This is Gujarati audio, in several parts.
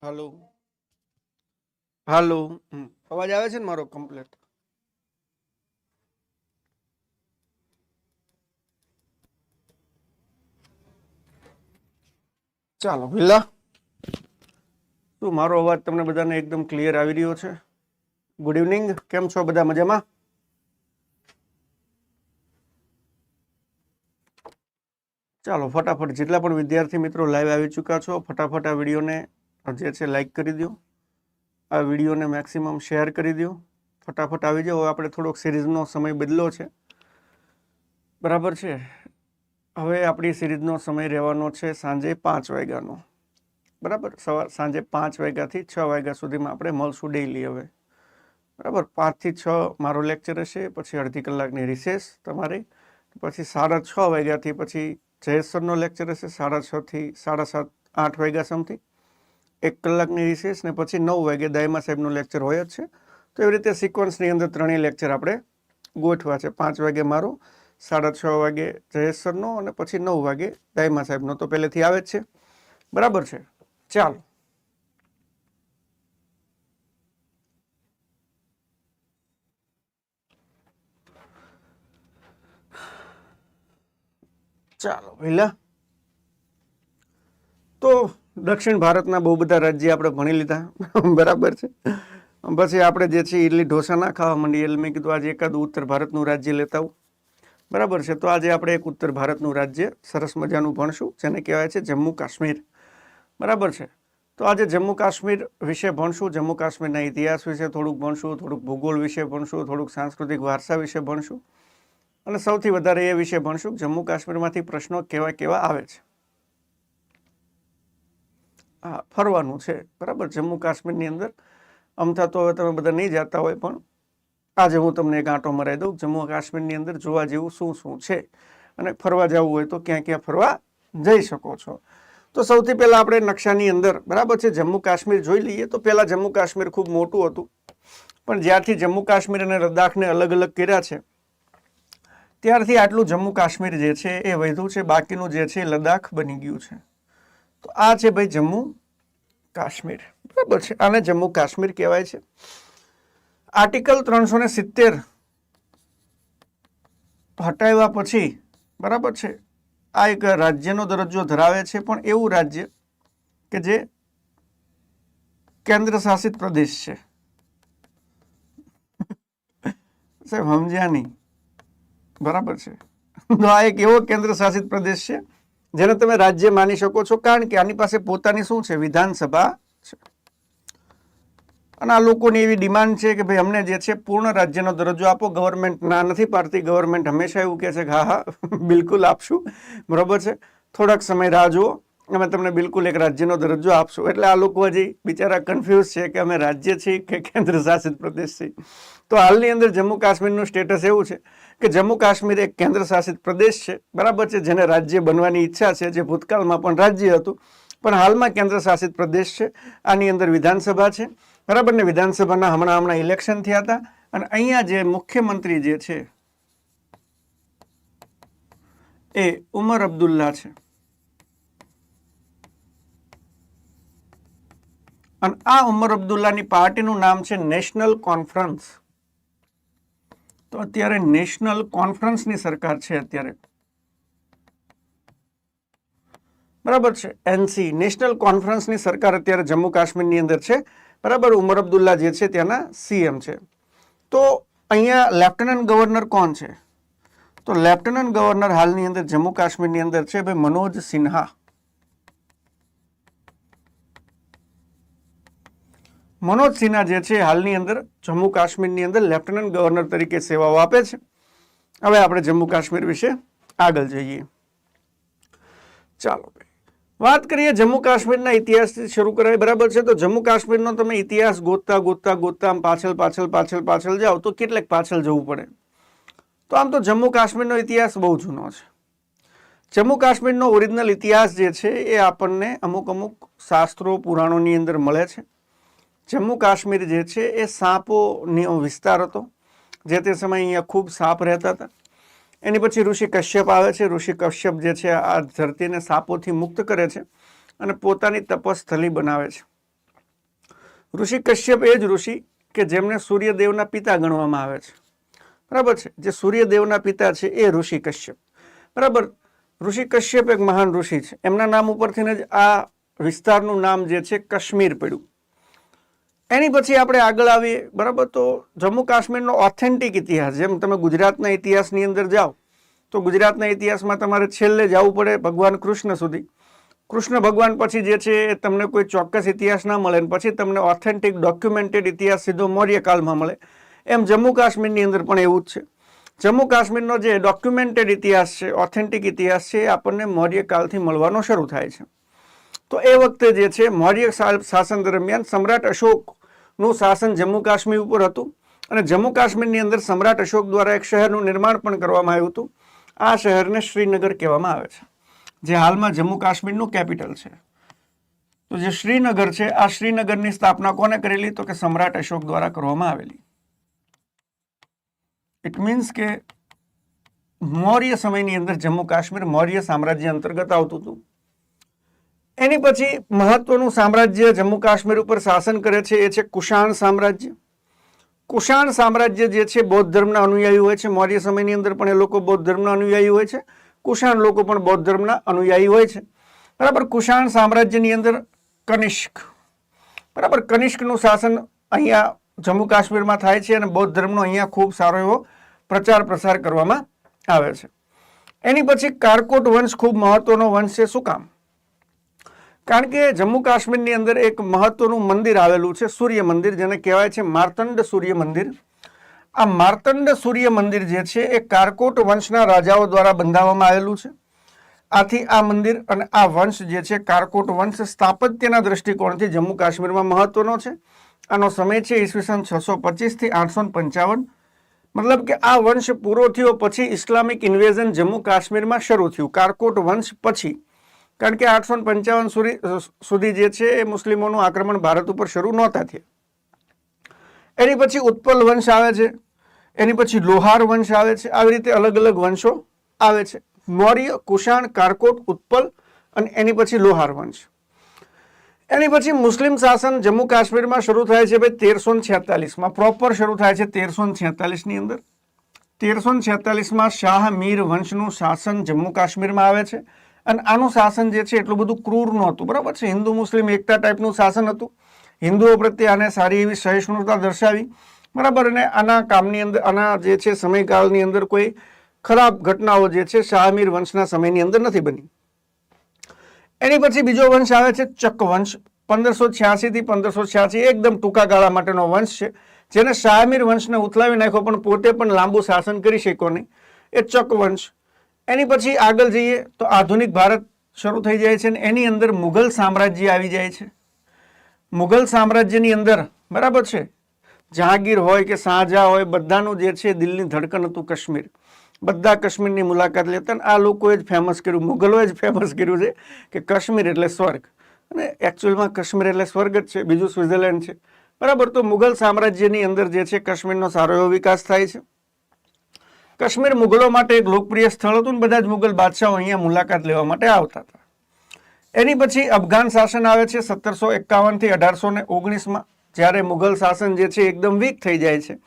હાલો હાલો અવાજ આવે છે ને મારો કમ્પ્લીટ? ચાલો ભીલા, શું મારો અવાજ તમને બધાને એકદમ ક્લિયર આવી રહ્યો છે? ગુડ ઇવનિંગ, કેમ છો બધા? મજામાં? ચાલો ફટાફટ જેટલા પણ વિદ્યાર્થી મિત્રો લાઈવ આવી ચૂક્યા છો, ફટાફટ આ વિડીયોને જે છે લાઈક કરી દો, આ વિડીયોને મેક્સિમમ શેર કરી દો, ફટાફટ આવી જાઓ. આપણે થોડોક સિરીઝનો સમય બદલો છે, બરાબર છે. હવે આપણી સિરીઝનો સમય રહેવાનો છે સાંજે 5 વાગ્યાનો, બરાબર. સાંજે 5 વાગ્યાથી 6 વાગ્યા સુધીમાં આપણે મળશું ડેઈલી. હવે બરાબર 5 થી 6 મારો લેક્ચર હશે, પછી અડધી કલાકની રિસેસ તમારી, પછી 6:30 વાગ્યાથી પછી જયેશ સરનો લેક્ચર હશે, 6:30 થી 7:30 8 વાગ્યા સમથી 1 કલાકની રિસેસ, ને પછી 9 વાગે દાયમા સાહેબનું લેક્ચર હોય જ છે. તો એવી રીતે સિક્વન્સની અંદર ત્રણેય લેક્ચર આપણે ગોઠવા છે. 5 વાગે મારો, 6:30 વાગે જયેશ સરનો, અને પછી 9 વાગે દાયમા સાહેબનો તો પહેલેથી આવે જ છે, બરાબર છે. ચાલો ચાલો પહેલા તો દક્ષિણ ભારતના બહુ બધા રાજ્ય આપણે ભણી લીધા, બરાબર છે. પછી આપણે જે છે ઇડલી ઢોસા ના ખાવા માંડીએ, એટલે મેં કીધું આજે એકાદું ઉત્તર ભારતનું રાજ્ય લેતા આવું, બરાબર છે. તો આજે આપણે એક ઉત્તર ભારતનું રાજ્ય સરસ મજાનું ભણશું, જેને કહેવાય છે જમ્મુ કાશ્મીર, બરાબર છે. તો આજે જમ્મુ કાશ્મીર વિશે ભણશું, જમ્મુ કાશ્મીરના ઇતિહાસ વિશે થોડુંક ભણશું, થોડુંક ભૂગોળ વિશે ભણશું, થોડુંક સાંસ્કૃતિક વારસા વિશે ભણશું, અને સૌથી વધારે એ વિશે ભણશું જમ્મુ કાશ્મીરમાંથી પ્રશ્નો કેવા કેવા આવે છે. હા, ફરવાનું છે, બરાબર. જમ્મુ કાશ્મીરની અંદર અમથા તો હવે તમે બધા નહીં જતા હોય, પણ આજે હું તમને એક આંટો મરાવી દઉં જમ્મુ કાશ્મીરની અંદર જોવા જેવું શું શું છે, અને ફરવા જવું હોય તો ક્યાં ક્યાં ફરવા જઈ શકો છો. તો સૌથી પહેલા આપણે નકશાની અંદર, બરાબર છે, જમ્મુ કાશ્મીર જોઈ લઈએ. તો પહેલા જમ્મુ કાશ્મીર ખૂબ મોટું હતું, પણ જ્યારથી જમ્મુ કાશ્મીર અને લદ્દાખને અલગ અલગ કર્યા છે, ત્યારથી આટલું જમ્મુ કાશ્મીર જે છે એ વધ્યું છે, બાકીનું જે છે લદ્દાખ બની ગયું છે. તો આ છે ભાઈ જમ્મુ કાશ્મીર, બરાબર છે. આને જમ્મુ કાશ્મીર કહેવાય છે. આર્ટિકલ 370 હટાવ્યા પછી, બરાબર છે, આ એક રાજ્યનો દરજ્જો ધરાવે છે, પણ એવું રાજ્ય કે જે કેન્દ્ર શાસિત પ્રદેશ છે. સાહેબ સમજ્યા નહીં, બરાબર છે. તો આ એક એવો કેન્દ્ર શાસિત પ્રદેશ છે જેને તમે રાજ્ય માની શકો છો, કારણ કે આની પાસે પોતાની શું છે, વિધાનસભા છે. અને આ લોકોની એવી ડિમાન્ડ છે કે ભાઈ અમને જે છે પૂર્ણ રાજ્યનો દરજ્જો આપો. ગવર્મેન્ટ ના નથી પાડતી, ગવર્મેન્ટ હંમેશા એવું કહે છે કે હા હા બિલકુલ આપશું, બરાબર છે, થોડાક સમય રાહ જુઓ, અમે તમને બિલકુલ એક રાજ્યનો દરજ્જો આપશું. એટલે આ લોકો હજી બિચારા કન્ફ્યુઝ છે કે અમે રાજ્ય છીએ કે કેન્દ્ર શાસિત પ્રદેશ છીએ. તો હાલની અંદર જમ્મુ કાશ્મીરનું સ્ટેટસ એવું છે કે જમ્મુ કાશ્મીર એક કેન્દ્ર શાસિત પ્રદેશ છે, બરાબર છે, જેને રાજ્ય બનવાની ઈચ્છા છે, જે ભૂતકાળમાં પણ રાજ્ય હતું, પણ હાલમાં કેન્દ્ર શાસિત પ્રદેશ છે. આની અંદર વિધાનસભા છે, બરાબર ને. વિધાનસભાના હમણાં ઇલેક્શન થયા હતા, અને અહીંયા જે મુખ્યમંત્રી જે છે એ ઉમર અબ્દુલ્લા છે, અને આ ઉમર અબ્દુલ્લાની પાર્ટીનું નામ છે નેશનલ કોન્ફરન્સ. તો અત્યારે નેશનલ કોન્ફરન્સની સરકાર છે અત્યારે, બરાબર છે. એનસી, નેશનલ કોન્ફરન્સની સરકાર અત્યારે જમ્મુ કાશ્મીરની અંદર છે, બરાબર. ઉમર અબ્દુલ્લા જે છે ત્યાંના સીએમ છે. તો અહીંયા લેફ્ટનન્ટ ગવર્નર કોણ છે? તો લેફ્ટનન્ટ ગવર્નર હાલની અંદર જમ્મુ કાશ્મીરની અંદર છે ભાઈ મનોજ સિન્હા. મનોજ સિન્હા જે છે હાલની અંદર જમ્મુ કાશ્મીરની અંદર લેફ્ટનન્ટ ગવર્નર તરીકે સેવાઓ આપે છે. હવે આપણે જમ્મુ કાશ્મીર વિશે આગળ જઈએ. ચાલો વાત કરીએ જમ્મુ કાશ્મીરના ઇતિહાસથી શરૂ કરાય, બરાબર છે. તો જમ્મુ કાશ્મીરનો તમે ઇતિહાસ ગોતતા પાછળ જાઓ તો કેટલેક પાછળ જવું પડે. તો આમ તો જમ્મુ કાશ્મીરનો ઇતિહાસ બહુ જૂનો છે. જમ્મુ કાશ્મીરનો ઓરિજિનલ ઇતિહાસ જે છે એ આપણને અમુક શાસ્ત્રો પુરાણોની અંદર મળે છે. જમ્મુ કાશ્મીર જે છે એ સાપોનો વિસ્તાર હતો, જે તે સમયે અહીંયા ખૂબ સાપ રહેતા હતા. એની પછી ઋષિ કશ્યપ આવે છે. ઋષિ કશ્યપ જે છે આ ધરતીને સાપોથી મુક્ત કરે છે અને પોતાની તપસ્થલી બનાવે છે. ઋષિ કશ્યપ એ જ ઋષિ કે જેમને સૂર્યદેવના પિતા ગણવામાં આવે છે, બરાબર છે. જે સૂર્યદેવના પિતા છે એ ઋષિ કશ્યપ, બરાબર. ઋષિ કશ્યપ એક મહાન ઋષિ છે. એમના નામ ઉપરથી જ આ વિસ્તારનું નામ જે છે કાશ્મીર પડ્યું. એની પછી આપણે આગળ આવીએ, બરાબર. તો જમ્મુ કાશ્મીરનો ઓથેન્ટિક ઇતિહાસ, જેમ તમે ગુજરાતના ઇતિહાસની અંદર જાઓ તો ગુજરાતના ઇતિહાસમાં તમારે છેલ્લે જવું પડે ભગવાન કૃષ્ણ સુધી. કૃષ્ણ ભગવાન પછી જે છે એ તમને કોઈ ચોક્કસ ઇતિહાસ ના મળે, પછી તમને ઓથેન્ટિક ડોક્યુમેન્ટેડ ઇતિહાસ સીધો મૌર્ય કાળમાં મળે. એમ જમ્મુ કાશ્મીરની અંદર પણ એવું જ છે. જમ્મુ કાશ્મીરનો જે ડોક્યુમેન્ટેડ ઇતિહાસ છે, ઓથેન્ટિક ઇતિહાસ છે, એ આપણને મૌર્ય કાળથી મળવાનો શરૂ થાય છે. તો એ વખતે જે છે મૌર્ય શાસન દરમિયાન સમ્રાટ અશોકનું શાસન જમ્મુ કાશ્મીર ઉપર હતું, અને જમ્મુ કાશ્મીરની અંદર સમ્રાટ અશોક દ્વારા એક શહેરનું નિર્માણ પણ કરવામાં આવ્યું હતું. આ શહેરને શ્રીનગર કહેવામાં આવે છે, જે હાલમાં જમ્મુ કાશ્મીરનું કેપિટલ છે. તો જે શ્રીનગર છે, આ શ્રીનગરની સ્થાપના કોને કરેલી? તો કે સમ્રાટ અશોક દ્વારા કરવામાં આવેલી. ઇટ મીન્સ કે મૌર્ય સમયની અંદર જમ્મુ કાશ્મીર મૌર્ય સામ્રાજ્ય અંતર્ગત આવતું હતું. એની પછી મહત્વનું સામ્રાજ્ય જમ્મુ કાશ્મીર ઉપર શાસન કરે છે એ છે કુષાણ સામ્રાજ્ય. કુષાણ સામ્રાજ્ય જે છે બૌદ્ધ ધર્મના અનુયાયી હોય છે. મૌર્ય સમયની અંદર પણ એ લોકો બૌદ્ધ ધર્મના અનુયાયી હોય છે. કુષાણ લોકો પણ બૌદ્ધ ધર્મના અનુયાયી હોય છે, બરાબર. કુષાણ સામ્રાજ્યની અંદર કનિષ્ક, બરાબર, કનિષ્કનું શાસન અહીંયા જમ્મુ કાશ્મીરમાં થાય છે, અને બૌદ્ધ ધર્મનો અહીંયા ખૂબ સારો એવો પ્રચાર પ્રસાર કરવામાં આવે છે. એની પછી કારકોટ વંશ ખૂબ મહત્વનો વંશ છે. શું કામ? કારણ કે જમ્મુ કાશ્મીરની અંદર એક મહત્વનું મંદિર આવેલું છે, સૂર્ય મંદિર, જેને કહેવાય છે માર્તંડ સૂર્ય મંદિર. આ માર્તંડ સૂર્ય મંદિર જે છે એ કારકોટ વંશના રાજાઓ દ્વારા બંધાવવામાં આવેલું છે. આથી આ મંદિર અને આ વંશ જે છે કારકોટ વંશ સ્થાપત્યના દ્રષ્ટિકોણથી જમ્મુ કાશ્મીરમાં મહત્વનો છે. આનો સમય છે ઈસવીસન 625 થી 855. મતલબ કે આ વંશ પૂરો થયો પછી ઇસ્લામિક ઇન્વેઝન જમ્મુ કાશ્મીરમાં શરૂ થયું, કારકોટ વંશ પછી. કારણ કે 855 સુધી જે છે એ મુસ્લિમોનું આક્રમણ ભારત ઉપર શરૂ નહોતા થયા. એની પછી ઉત્પલ વંશ આવે છે, એની પછી લોહાર વંશ આવે છે. આવી રીતે અલગ અલગ વંશો આવે છે. મૌર્ય, કુષાણ, કારકોટ, ઉત્પલ અને એની પછી લોહાર વંશ. એની પછી મુસ્લિમ શાસન જમ્મુ કાશ્મીરમાં શરૂ થાય છે ભાઈ 1346માં. પ્રોપર શરૂ થાય છે 1346ની અંદર. 1346માં શાહ મીર વંશનું શાસન જમ્મુ કાશ્મીરમાં આવે છે, અને આનું શાસન જે છે એટલું બધું ક્રૂર નહોતું, બરાબર છે. હિન્દુ મુસ્લિમ એકતા ટાઈપનું શાસન હતું. હિન્દુઓ પ્રત્યે આને સારી એવી સહિષ્ણુતા દર્શાવી, બરાબર. અને આના કામની અંદર, આના જે છે સમયકાળની અંદર કોઈ ખરાબ ઘટનાઓ જે છે શાહમીર વંશના સમયની અંદર નથી બની. એની પછી બીજો વંશ આવે છે ચક વંશ. 1586 થી 1586 એકદમ ટૂંકા ગાળા માટેનો વંશ છે, જેને શાહમીર વંશને ઉથલાવી નાખ્યો પણ પોતે પણ લાંબુ શાસન કરી શક્યો નહીં, એ ચક વંશ. એની પછી આગળ જઈએ તો આધુનિક ભારત શરૂ થઈ જાય છે, અને એની અંદર મુઘલ સામ્રાજ્ય આવી જાય છે. મુઘલ સામ્રાજ્યની અંદર, બરાબર છે, જહાંગીર હોય કે શાહજહાં હોય, બધાનું જે છે દિલની ધડકન હતું કાશ્મીર. બધા કાશ્મીરની મુલાકાત લેતા, આ લોકોએ જ ફેમસ કર્યું, મુઘલોએ જ ફેમસ કર્યું છે કે કાશ્મીર એટલે સ્વર્ગ. અને એકચ્યુઅલમાં કાશ્મીર એટલે સ્વર્ગ જ છે, બીજું સ્વિટ્ઝરલેન્ડ છે, બરાબર. તો મુઘલ સામ્રાજ્યની અંદર જે છે કાશ્મીરનો સારો એવો વિકાસ થાય છે. કાશ્મીર મુઘલો માટે એક લોકપ્રિય સ્થળ હતું, બધા જ મુઘલ બાદશાહો અહીંયા મુલાકાત લેવા માટે આવતા હતા. એની પછી અફઘાન શાસન આવે છે 1751 થી 1819માં, જ્યારે મુઘલ શાસન જે છે એકદમ વીક થઈ જાય છે.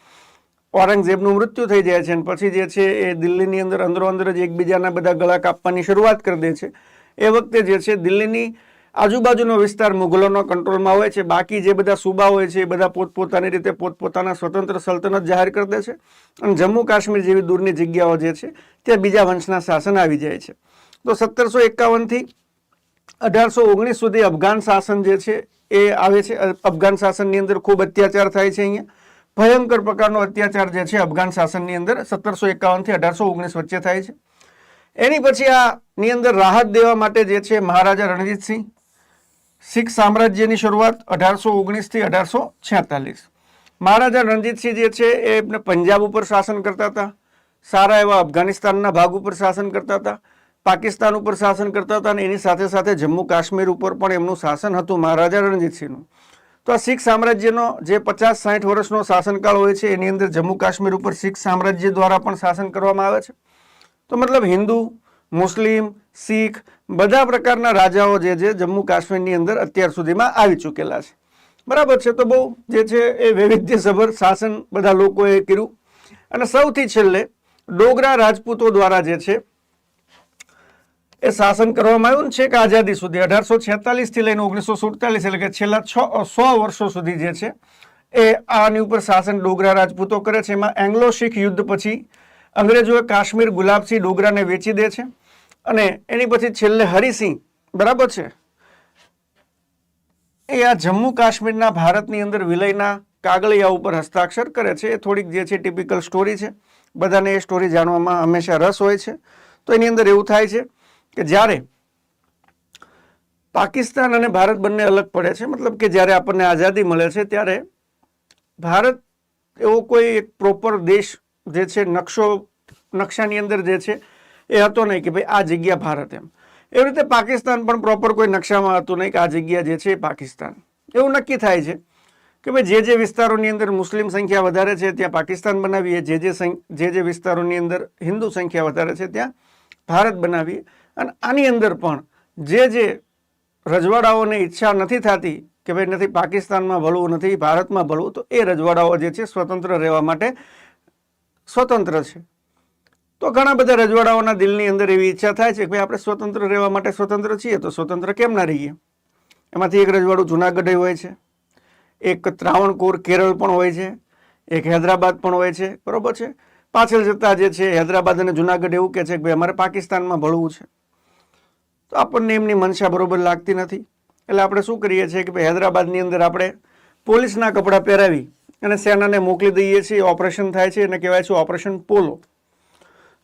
ઔરંગઝેબનું મૃત્યુ થઈ જાય છે, અને પછી જે છે એ દિલ્હીની અંદર અંદરો અંદર જ એકબીજાના બધા ગળા કાપવાની શરૂઆત કરી દે છે. એ વખતે જે છે દિલ્હીની આજુબાજુનો વિસ્તાર મુઘલોનો કંટ્રોલમાં હોય છે. બાકી જે બધા સૂબા હોય છે એ બધા પોતપોતાની રીતે પોતપોતાના સ્વતંત્ર સલ્તનત જાહેર કરી દે છે, અને જમ્મુ કાશ્મીર જેવી દૂરની જગ્યાઓ જે છે ત્યાં બીજા વંશના શાસન આવી જાય છે. તો 1751 થી 1819 સુધી અફઘાન શાસન જે છે એ આવે છે. અફઘાન શાસનની અંદર ખૂબ અત્યાચાર થાય છે. અહીંયા ભયંકર પ્રકારનો અત્યાચાર જે છે અફઘાન શાસનની અંદર 1751 થી 1819 વચ્ચે થાય છે. એની પછી આની અંદર રાહત દેવા માટે જે છે મહારાજા રણજીતસિંહ, શીખ સામ્રાજ્યની શરૂઆત 1819 થી 1846. મહારાજા રણજીતસિંહ જે છે એ પંજાબ ઉપર શાસન કરતા હતા, સારા એવા અફઘાનિસ્તાનના ભાગ ઉપર શાસન કરતા હતા, પાકિસ્તાન ઉપર શાસન કરતા હતા, અને એની સાથે સાથે જમ્મુ કાશ્મીર ઉપર પણ એમનું શાસન હતું મહારાજા રણજીતસિંહનું. તો આ શીખ સામ્રાજ્યનો જે 50-60 વર્ષનો શાસનકાળ હોય છે એની અંદર જમ્મુ કાશ્મીર ઉપર શીખ સામ્રાજ્ય દ્વારા પણ શાસન કરવામાં આવે છે. તો મતલબ હિન્દુ, મુસ્લિમ, શીખ બધા પ્રકારના રાજાઓ જે છે જમ્મુ કાશ્મીરની અંદર અત્યાર સુધીમાં આવી ચૂકેલા છે. બરાબર છે. તો બહુ જે છે એ વૈવિધ્યસભર શાસન બધા લોકોએ કર્યું. અને સૌથી છેલ્લે ડોગરા રાજપૂતો દ્વારા જે છે એ શાસન કરવામાં આવ્યું છે કે આઝાદી સુધી 1846 થી લઈને 1947 એટલે કે છેલ્લા 100 વર્ષો સુધી જે છે એ આની ઉપર શાસન ડોગરા રાજપૂતો કરે છે. એમાં એંગ્લો શીખ યુદ્ધ પછી અંગ્રેજોએ કાશ્મીર ગુલાબસિંહ ડોગરાને વેચી દે છે અને એની પછી છેલ્લે હરિસિંહ બરાબર છે એ આ જમ્મુ કાશ્મીરના ભારતની અંદર વિલયના કાગળિયા ઉપર હસ્તાક્ષર કરે છે. એ થોડીક જે છે ટિપિકલ સ્ટોરી છે, બધાને એ સ્ટોરી જાણવામાં હંમેશા રસ હોય છે. તો એની અંદર એવું થાય છે કે જ્યારે પાકિસ્તાન અને ભારત બંને અલગ પડે છે, મતલબ કે જ્યારે આપણને આઝાદી મળે છે ત્યારે ભારત એવો કોઈ એક પ્રોપર દેશ જે છે નકશાની અંદર જે છે એ હતો નહીં કે ભાઈ આ જગ્યા ભારત એમ. એવી રીતે પાકિસ્તાન પણ પ્રોપર કોઈ નકશામાં હતું નહીં કે આ જગ્યા જે છે એ પાકિસ્તાન. એવું નક્કી થાય છે કે ભાઈ જે વિસ્તારોની અંદર મુસ્લિમ સંખ્યા વધારે છે ત્યાં પાકિસ્તાન બનાવીએ, જે વિસ્તારોની અંદર હિન્દુ સંખ્યા વધારે છે ત્યાં ભારત બનાવીએ. અને આની અંદર પણ જે રજવાડાઓને ઈચ્છા નથી થતી કે ભાઈ નથી પાકિસ્તાનમાં ભળવું, નથી ભારતમાં ભળવું, તો એ રજવાડાઓ જે છે સ્વતંત્ર રહેવા માટે સ્વતંત્ર છે. તો ઘણા બધા રજવાડાઓના દિલની અંદર એવી ઈચ્છા થાય છે કે ભાઈ આપણે સ્વતંત્ર રહેવા માટે સ્વતંત્ર છીએ તો સ્વતંત્ર કેમ ના રહીએ. એમાંથી એક રજવાડું જુનાગઢ હોય છે, એક ત્રાવણકોર કેરળ પણ હોય છે, એક હૈદરાબાદ પણ હોય છે. બરોબર છે. પાછળ જતા જે છે હૈદરાબાદ અને જુનાગઢ એવું કહે છે કે ભાઈ અમારે પાકિસ્તાનમાં ભળવું છે. તો આપણને એમની મનસા બરોબર લાગતી નથી. એટલે આપણે શું કરીએ છીએ કે ભાઈ હૈદરાબાદની અંદર આપણે પોલીસના કપડાં પહેરાવી અને સેનાને મોકલી દઈએ છીએ. ઓપરેશન થાય છે એને કહેવાય છે ઓપરેશન પોલો.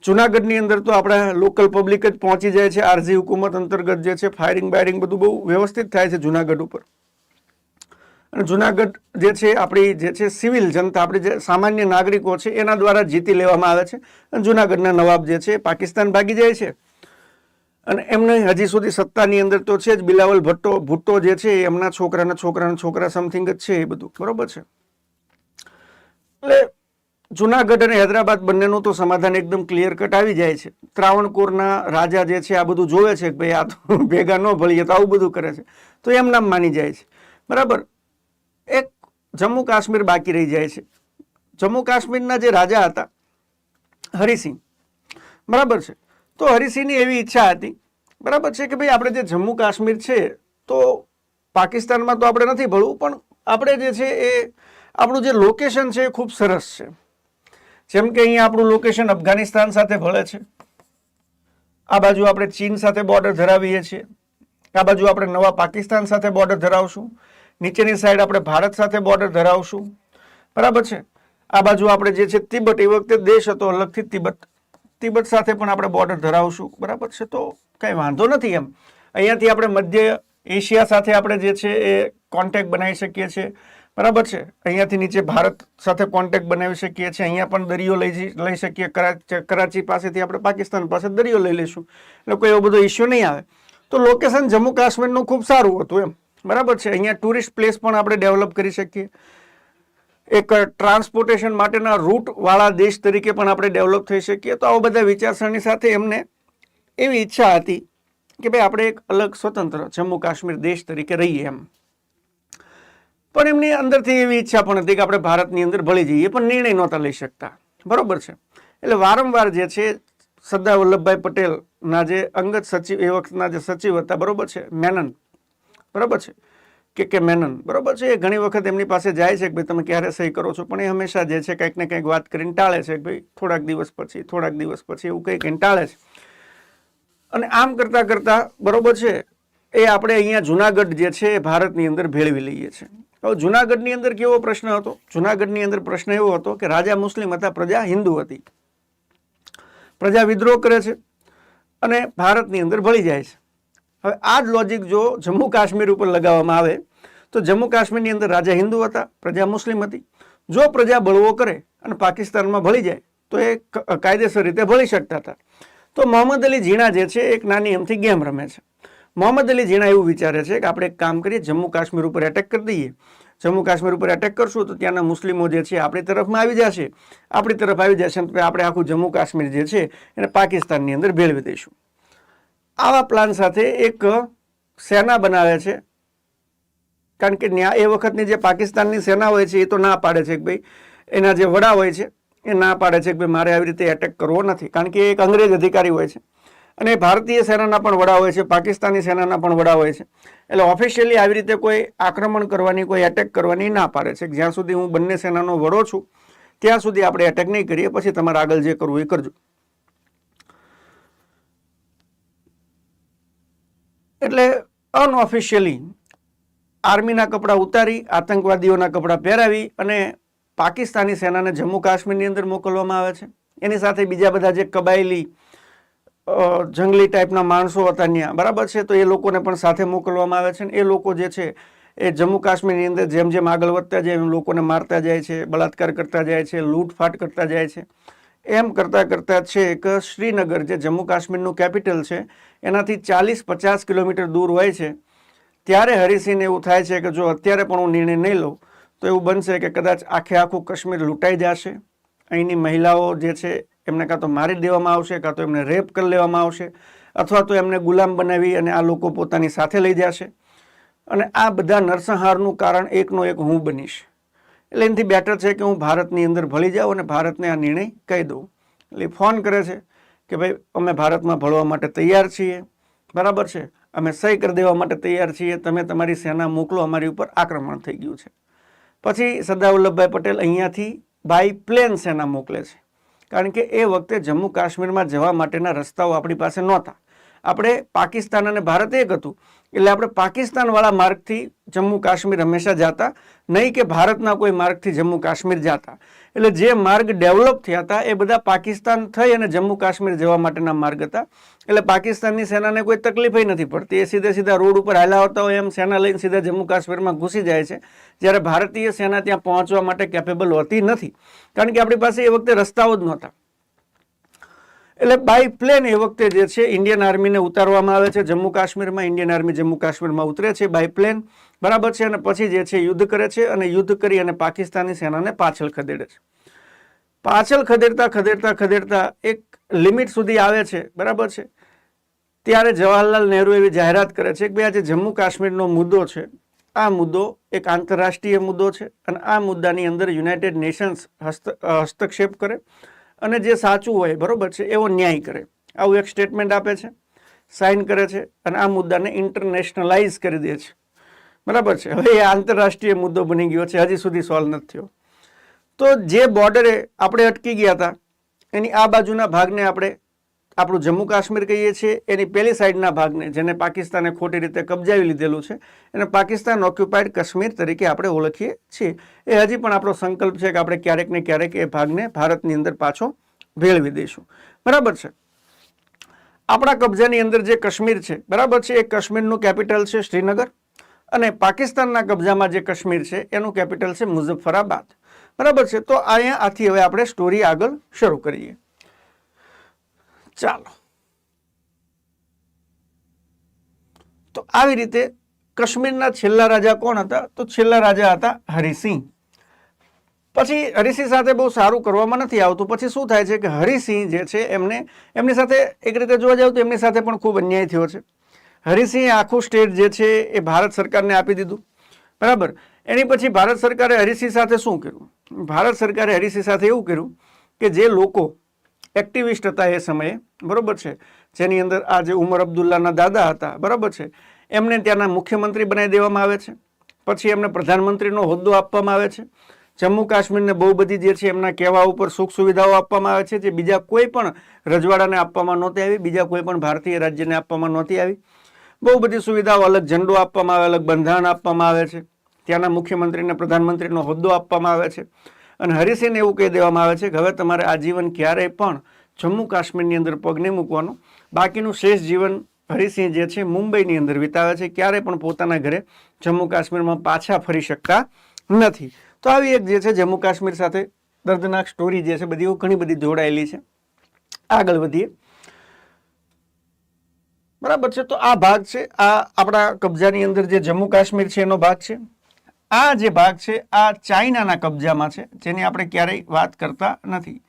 જુનાગઢની અંદર તો આપણા લોકલ પબ્લિક જ પહોંચી જાય છે. આરજી હુકુમત અંતર્ગત જે છે ફાયરિંગ બાયરિંગ બધું બહુ વ્યવસ્થિત થાય છે જુનાગઢ ઉપર. અને જુનાગઢ જે છે આપણી જે છે સિવિલ જનતા, આપણી જે સામાન્ય નાગરિકો છે એના દ્વારા જીતી લેવામાં આવે છે. અને જુનાગઢના નવાબ જે છે પાકિસ્તાન ભાગી જાય છે. અને એમને હજી સુધી સત્તાની અંદર તો છે જ બિલાવલ ભુટ્ટો જે છે એમના છોકરા સમથિંગ જ છે એ બધું. બરોબર છે. એટલે જુનાગઢ અને હૈદરાબાદ બંનેનું તો સમાધાન એકદમ ક્લિયર કટ આવી જાય છે. ત્રાવણકોરના રાજા જે છે આ બધું જોવે છે કે ભાઈ આ તો ભેગા ન ભળીએ તો આવું બધું કરે છે, તો એમ નામ માની જાય છે. બરાબર. એક જમ્મુ કાશ્મીર બાકી રહી જાય છે. જમ્મુ કાશ્મીરના જે રાજા હતા હરિસિંહ, બરાબર છે. તો હરિસિંહની એવી ઈચ્છા હતી, બરાબર છે, કે ભાઈ આપણે જે જમ્મુ કાશ્મીર છે તો પાકિસ્તાનમાં તો આપણે નથી ભળવું, પણ આપણે જે છે એ આપણું જે લોકેશન છે એ ખૂબ સરસ છે. જેમ કે અહીંયા આપણું લોકેશન અફઘાનિસ્તાન સાથે ભળે છે, આ બાજુ આપણે ચીન સાથે બોર્ડર ધરાવીએ છીએ, આ બાજુ આપણે નવા પાકિસ્તાન સાથે બોર્ડર ધરાવશું, નીચેની સાઈડ આપણે ભારત સાથે બોર્ડર ધરાવશું. બરાબર છે. આ બાજુ આપણે જે છે તિબેટ, એ વખતે દેશ હતો અલગથી તિબેટ સાથે પણ આપણે બોર્ડર ધરાવશું. બરાબર છે. તો કંઈ વાંધો નથી એમ. અહીંયાથી આપણે મધ્ય એશિયા સાથે આપણે જે છે એ કોન્ટેક્ટ બનાવી શકીએ છીએ. બરાબર છે. અહીંયાથી નીચે ભારત સાથે કોન્ટેક્ટ બનાવી શકીએ છીએ. અહીંયા પણ દરિયો લઈ શકીએ. કરાચી પાસેથી આપણે પાકિસ્તાન પાસે દરિયો લઈ લઈશું, એટલે કોઈ એવો બધો ઇસ્યુ નહીં આવે. તો લોકેશન જમ્મુ કાશ્મીરનું ખૂબ સારું હતું એમ. બરાબર છે. અહીંયા ટુરિસ્ટ પ્લેસ પણ આપણે ડેવલપ કરી શકીએ. એક ટ્રાન્સપોર્ટેશન માટેના રૂટવાળા દેશ તરીકે પણ આપણે ડેવલપ થઈ શકીએ. તો આવા બધા વિચારસરણી સાથે એમને એવી ઈચ્છા હતી કે ભાઈ આપણે એક અલગ સ્વતંત્ર જમ્મુ કાશ્મીર દેશ તરીકે રહીએ એમ. પણ એમની અંદરથી એવી ઈચ્છા પણ હતી કે આપણે ભારતની અંદર ભળી જઈએ, પણ નિર્ણય નહોતા લઈ શકતા. બરોબર છે. એટલે વારંવાર જે છે સરદાર વલ્લભભાઈ પટેલના જે અંગત સચિવ, એ વખતના જે સચિવ હતા, બરોબર છે, મેનન, બરોબર છે, કે મેનન, બરોબર છે, એ ઘણી વખત એમની પાસે જાય છે કે ભાઈ તમે ક્યારે સહી કરો છો, પણ એ હંમેશા જે છે કંઈક ને કંઈક વાત કરીને ટાળે છે કે ભાઈ થોડાક દિવસ પછી એવું કંઈક ટાળે છે. અને આમ કરતાં કરતાં બરોબર છે એ આપણે અહીંયા જુનાગઢ જે છે એ ભારતની અંદર ભેળવી લઈએ છીએ. હવે જુનાગઢની અંદર કેવો પ્રશ્ન હતો? જુનાગઢની અંદર પ્રશ્ન એવો હતો કે રાજા મુસ્લિમ હતા, પ્રજા હિન્દુ હતી. પ્રજા વિદ્રોહ કરે છે અને ભારતની અંદર ભળી જાય છે. હવે આ જ લોજિક જો જમ્મુ કાશ્મીર ઉપર લગાવવામાં આવે તો જમ્મુ કાશ્મીરની અંદર રાજા હિન્દુ હતા, પ્રજા મુસ્લિમ હતી. જો પ્રજા બળવો કરે અને પાકિસ્તાનમાં ભળી જાય તો એ કાયદેસર રીતે ભળી શકતા હતા. તો મોહમ્મદ અલી ઝીણા જે છે એક નાની એમથી ગેમ રમે છે. મોહમ્મદ અલી ઝીણા એવું વિચારે છે કે આપણે એક કામ કરીએ, જમ્મુ કાશ્મીર ઉપર એટેક કરી દઈએ. જમ્મુ કાશ્મીર ઉપર એટેક કરશું તો ત્યાંના મુસ્લિમો જે છે આપણી તરફમાં આવી જશે, તો આપણે આખું જમ્મુ કાશ્મીર જે છે એને પાકિસ્તાનની અંદર ભેળવી દઈશું. આવા પ્લાન સાથે એક સેના બનાવે છે કારણ કે એ વખતની જે પાકિસ્તાનની સેના હોય છે એ તો ના પાડે છે કે ભાઈ એના જે વડા હોય છે એ ના પાડે છે કે ભાઈ મારે આવી રીતે એટેક કરવો નથી, કારણ કે એક અંગ્રેજ અધિકારી હોય છે અને ભારતીય સેનાના પણ વડા હોય છે, પાકિસ્તાની સેનાના પણ વડા હોય છે. એટલે ઓફિશિયલી આવી રીતે કોઈ આક્રમણ કરવાની, કોઈ એટેક કરવાની ના પાડે છે. જ્યાં સુધી હું બંને સેનાનો વડો છું ત્યાં સુધી આપણે એટેક નહીં કરીએ, પછી તમારે આગળ જે કરવું એ કરજો. એટલે અનઓફિશિયલી આર્મીના કપડાં ઉતારી, આતંકવાદીઓના કપડાં પહેરાવી અને પાકિસ્તાની સેનાને જમ્મુ કાશ્મીરની અંદર મોકલવામાં આવે છે. એની સાથે બીજા બધા જે કબાયલી જંગલી ટાઈપના માણસો હતા ત્યાં, બરાબર છે, તો એ લોકોને પણ સાથે મોકલવામાં આવે છે. એ લોકો જે છે એ જમ્મુ કાશ્મીરની અંદર જેમ જેમ આગળ વધતા જાય એમ લોકોને મારતા જાય છે, બળાત્કાર કરતા જાય છે, લૂંટફાટ કરતા જાય છે. એમ કરતાં કરતાં છે કે શ્રીનગર જે જમ્મુ કાશ્મીરનું કેપિટલ છે એનાથી 40-50 કિલોમીટર દૂર હોય છે. ત્યારે હરિસિંહને એવું થાય છે કે જો અત્યારે પણ હું નિર્ણય નહીં લઉં તો એવું બનશે કે કદાચ આખું કાશ્મીર લૂંટાઈ જશે. અહીંની મહિલાઓ જે છે એમને કાં તો મારી દેવામાં આવશે, કાં તો એમને રેપ કરી લેવામાં આવશે, અથવા તો એમને ગુલામ બનાવી અને આ લોકો પોતાની સાથે લઈ જશે. અને આ બધા નરસંહારનું કારણ એકનો એક હું બનીશ. એટલે એનાથી બેટર છે કે હું ભારતની અંદર ભળી જાઉં અને ભારતને આ નિર્ણય કહી દઉં. એટલે ફોન કરે છે કે ભાઈ અમે ભારતમાં ભળવા માટે તૈયાર છીએ, બરાબર છે, અમે સહી કરી દેવા માટે તૈયાર છીએ, તમે તમારી સેના મોકલો, અમારી ઉપર આક્રમણ થઈ ગયું છે. પછી સરદાર વલ્લભભાઈ પટેલ અહીંયાથી બાય પ્લેન સેના મોકલે છે, કારણ કે એ વખતે જમ્મુ કાશ્મીરમાં જવા માટેના રસ્તાઓ આપણી પાસે નહોતા. આપણે પાકિસ્તાન અને ભારત એક હતું, એટલે આપણે પાકિસ્તાનવાળા માર્ગથી જમ્મુ કાશ્મીર હંમેશા જતા, નહીં કે ભારતના કોઈ માર્ગથી જમ્મુ કાશ્મીર જતા. એટલે જે માર્ગ ડેવલપ થયા હતા એ બધા પાકિસ્તાન થઈ અને જમ્મુ કાશ્મીર જવા માટેના માર્ગ હતા. એટલે પાકિસ્તાનની સેનાને કોઈ તકલીફ નથી પડતી, એ સીધા રોડ ઉપર હાલ્યા આવતા હોય એમ સેના લઈને સીધા જમ્મુ કાશ્મીરમાં ઘૂસી જાય છે. જ્યારે ભારતીય સેના ત્યાં પહોંચવા માટે કેપેબલ હોતી નથી, કારણ કે આપણી પાસે એ વખતે રસ્તાઓ જ નહોતા. એટલે બાય પ્લેન એ વખતે જે છે ઇન્ડિયન આર્મીને ઉતારવામાં આવે છે જમ્મુ કાશ્મીરમાં. ઇન્ડિયન આર્મી જમ્મુ કાશ્મીરમાં ઉતરે છે બાય પ્લેન, બરાબર છે, અને પછી જે છે યુદ્ધ કરે છે અને યુદ્ધ કરી અને પાકિસ્તાની સેનાને પાછળ ખદેડે છે. પાછળ ખદેડતા એક લિમિટ સુધી આવે છે, બરાબર છે. ત્યારે જવાહરલાલ નહેરુ એવી જાહેરાત કરે છે કે ભાઈ આજે જમ્મુ કાશ્મીરનો મુદ્દો છે, આ મુદ્દો એક આંતરરાષ્ટ્રીય મુદ્દો છે અને આ મુદ્દાની અંદર યુનાઇટેડ નેશન્સ હસ્તક્ષેપ કરે અને જે સાચું હોય, બરાબર છે, એવો ન્યાય કરે. આવું એક સ્ટેટમેન્ટ આપે છે, સાઇન કરે છે અને આ મુદ્દાને ઇન્ટરનેશનલાઇઝ કરી દે છે, બરાબર છે. હવે એ આંતરરાષ્ટ્રીય મુદ્દો બની ગયો છે, હજી સુધી સોલ્વ નથી થયો. તો જે બોર્ડરે આપણે અટકી ગયા હતા એની આ બાજુના ભાગને આપણે આપણું જમ્મુ કાશ્મીર કહીએ છીએ, એની પેલી સાઈડના ભાગને જેને પાકિસ્તાને ખોટી રીતે કબજાવી લીધેલું છે એને પાકિસ્તાન ઓક્યુપાઈડ કાશ્મીર તરીકે આપણે ઓળખીએ છીએ. એ હજી પણ આપણો સંકલ્પ છે કે આપણે ક્યારેક ને ક્યારેક એ ભાગને ભારતની અંદર પાછો ભેળવી દઈશું, બરાબર છે. આપણા કબજાની અંદર જે કાશ્મીર છે, બરાબર છે, એ કાશ્મીરનું કેપિટલ છે શ્રીનગર અને પાકિસ્તાનના કબજામાં જે કાશ્મીર છે એનું કેપિટલ છે મુઝફ્ફરાબાદ, બરાબર છે. તો અહીંયા આથી હવે આપણે સ્ટોરી આગળ શરૂ કરીએ. ચાલો, તો આવી રીતે કાશ્મીરના છેલ્લા રાજા કોણ હતા? તો છેલ્લા રાજા હતા હરિસિંહ. પછી હરિસિંહ સાથે બહુ સારું કરવામાં નથી આવતું. પછી શું થાય છે કે હરિસિંહ જે છે એમની સાથે એક રીતે જોવા જાવ તો એમની સાથે પણ ખૂબ અન્યાય થયો છે. હરિસિંહે આખું સ્ટેટ જે છે એ ભારત સરકારને આપી દીધું, બરાબર. એની પછી ભારત સરકારે હરિસિંહ સાથે શું કર્યું? ભારત સરકારે હરિસિંહ સાથે એવું કર્યું કે જે લોકો એક્ટિવિસ્ટ હતા એ સમયે, બરાબર છે, જેની અંદર આ જે ઉમર અબ્દુલ્લાના દાદા હતા, બરાબર છે, એમને ત્યાંના મુખ્યમંત્રી બનાવી દેવામાં આવે છે. પછી એમને પ્રધાનમંત્રીનો હોદ્દો આપવામાં આવે છે. જમ્મુ કાશ્મીરને બહુ બધી જે છે એમના કહેવા ઉપર સુખ સુવિધાઓ આપવામાં આવે છે જે બીજા કોઈ પણ રજવાડાને આપવામાં નહોતી આવી, બીજા કોઈ પણ ભારતીય રાજ્યને આપવામાં નહોતી આવી. બહુ બધી સુવિધાઓ, અલગ ઝંડો આપવામાં આવે, અલગ બંધારણ આપવામાં આવે છે, ત્યાંના મુખ્યમંત્રીને પ્રધાનમંત્રીનો હોદ્દો આપવામાં આવે છે. અને હરિસિંહને એવું કહી દેવામાં આવે છે કે હવે તમારે આજીવન ક્યારેય પણ જમ્મુ કાશ્મીરની અંદર પગ નહીં મૂકવાનો. બાકીનું શેષ જીવન હરિસિંહ જે છે મુંબઈની અંદર વિતાવે છે, ક્યારેય પણ પોતાના ઘરે જમ્મુ કાશ્મીરમાં પાછા ફરી શકતા નથી. તો આવી એક જે છે જમ્મુ કાશ્મીર સાથે દર્દનાક સ્ટોરી જે છે બધી ઘણી બધી જોડાયેલી છે. આગળ વધીએ, બરાબર છે. તો આ ભાગ છે, આ આપણા કબજાની અંદર જે જમ્મુ કાશ્મીર છે એનો ભાગ છે. આ જે ભાગ છે આ ચાઇનાના કબજામાં છે, જેની આપણે ક્યારેય વાત કરતા નથી,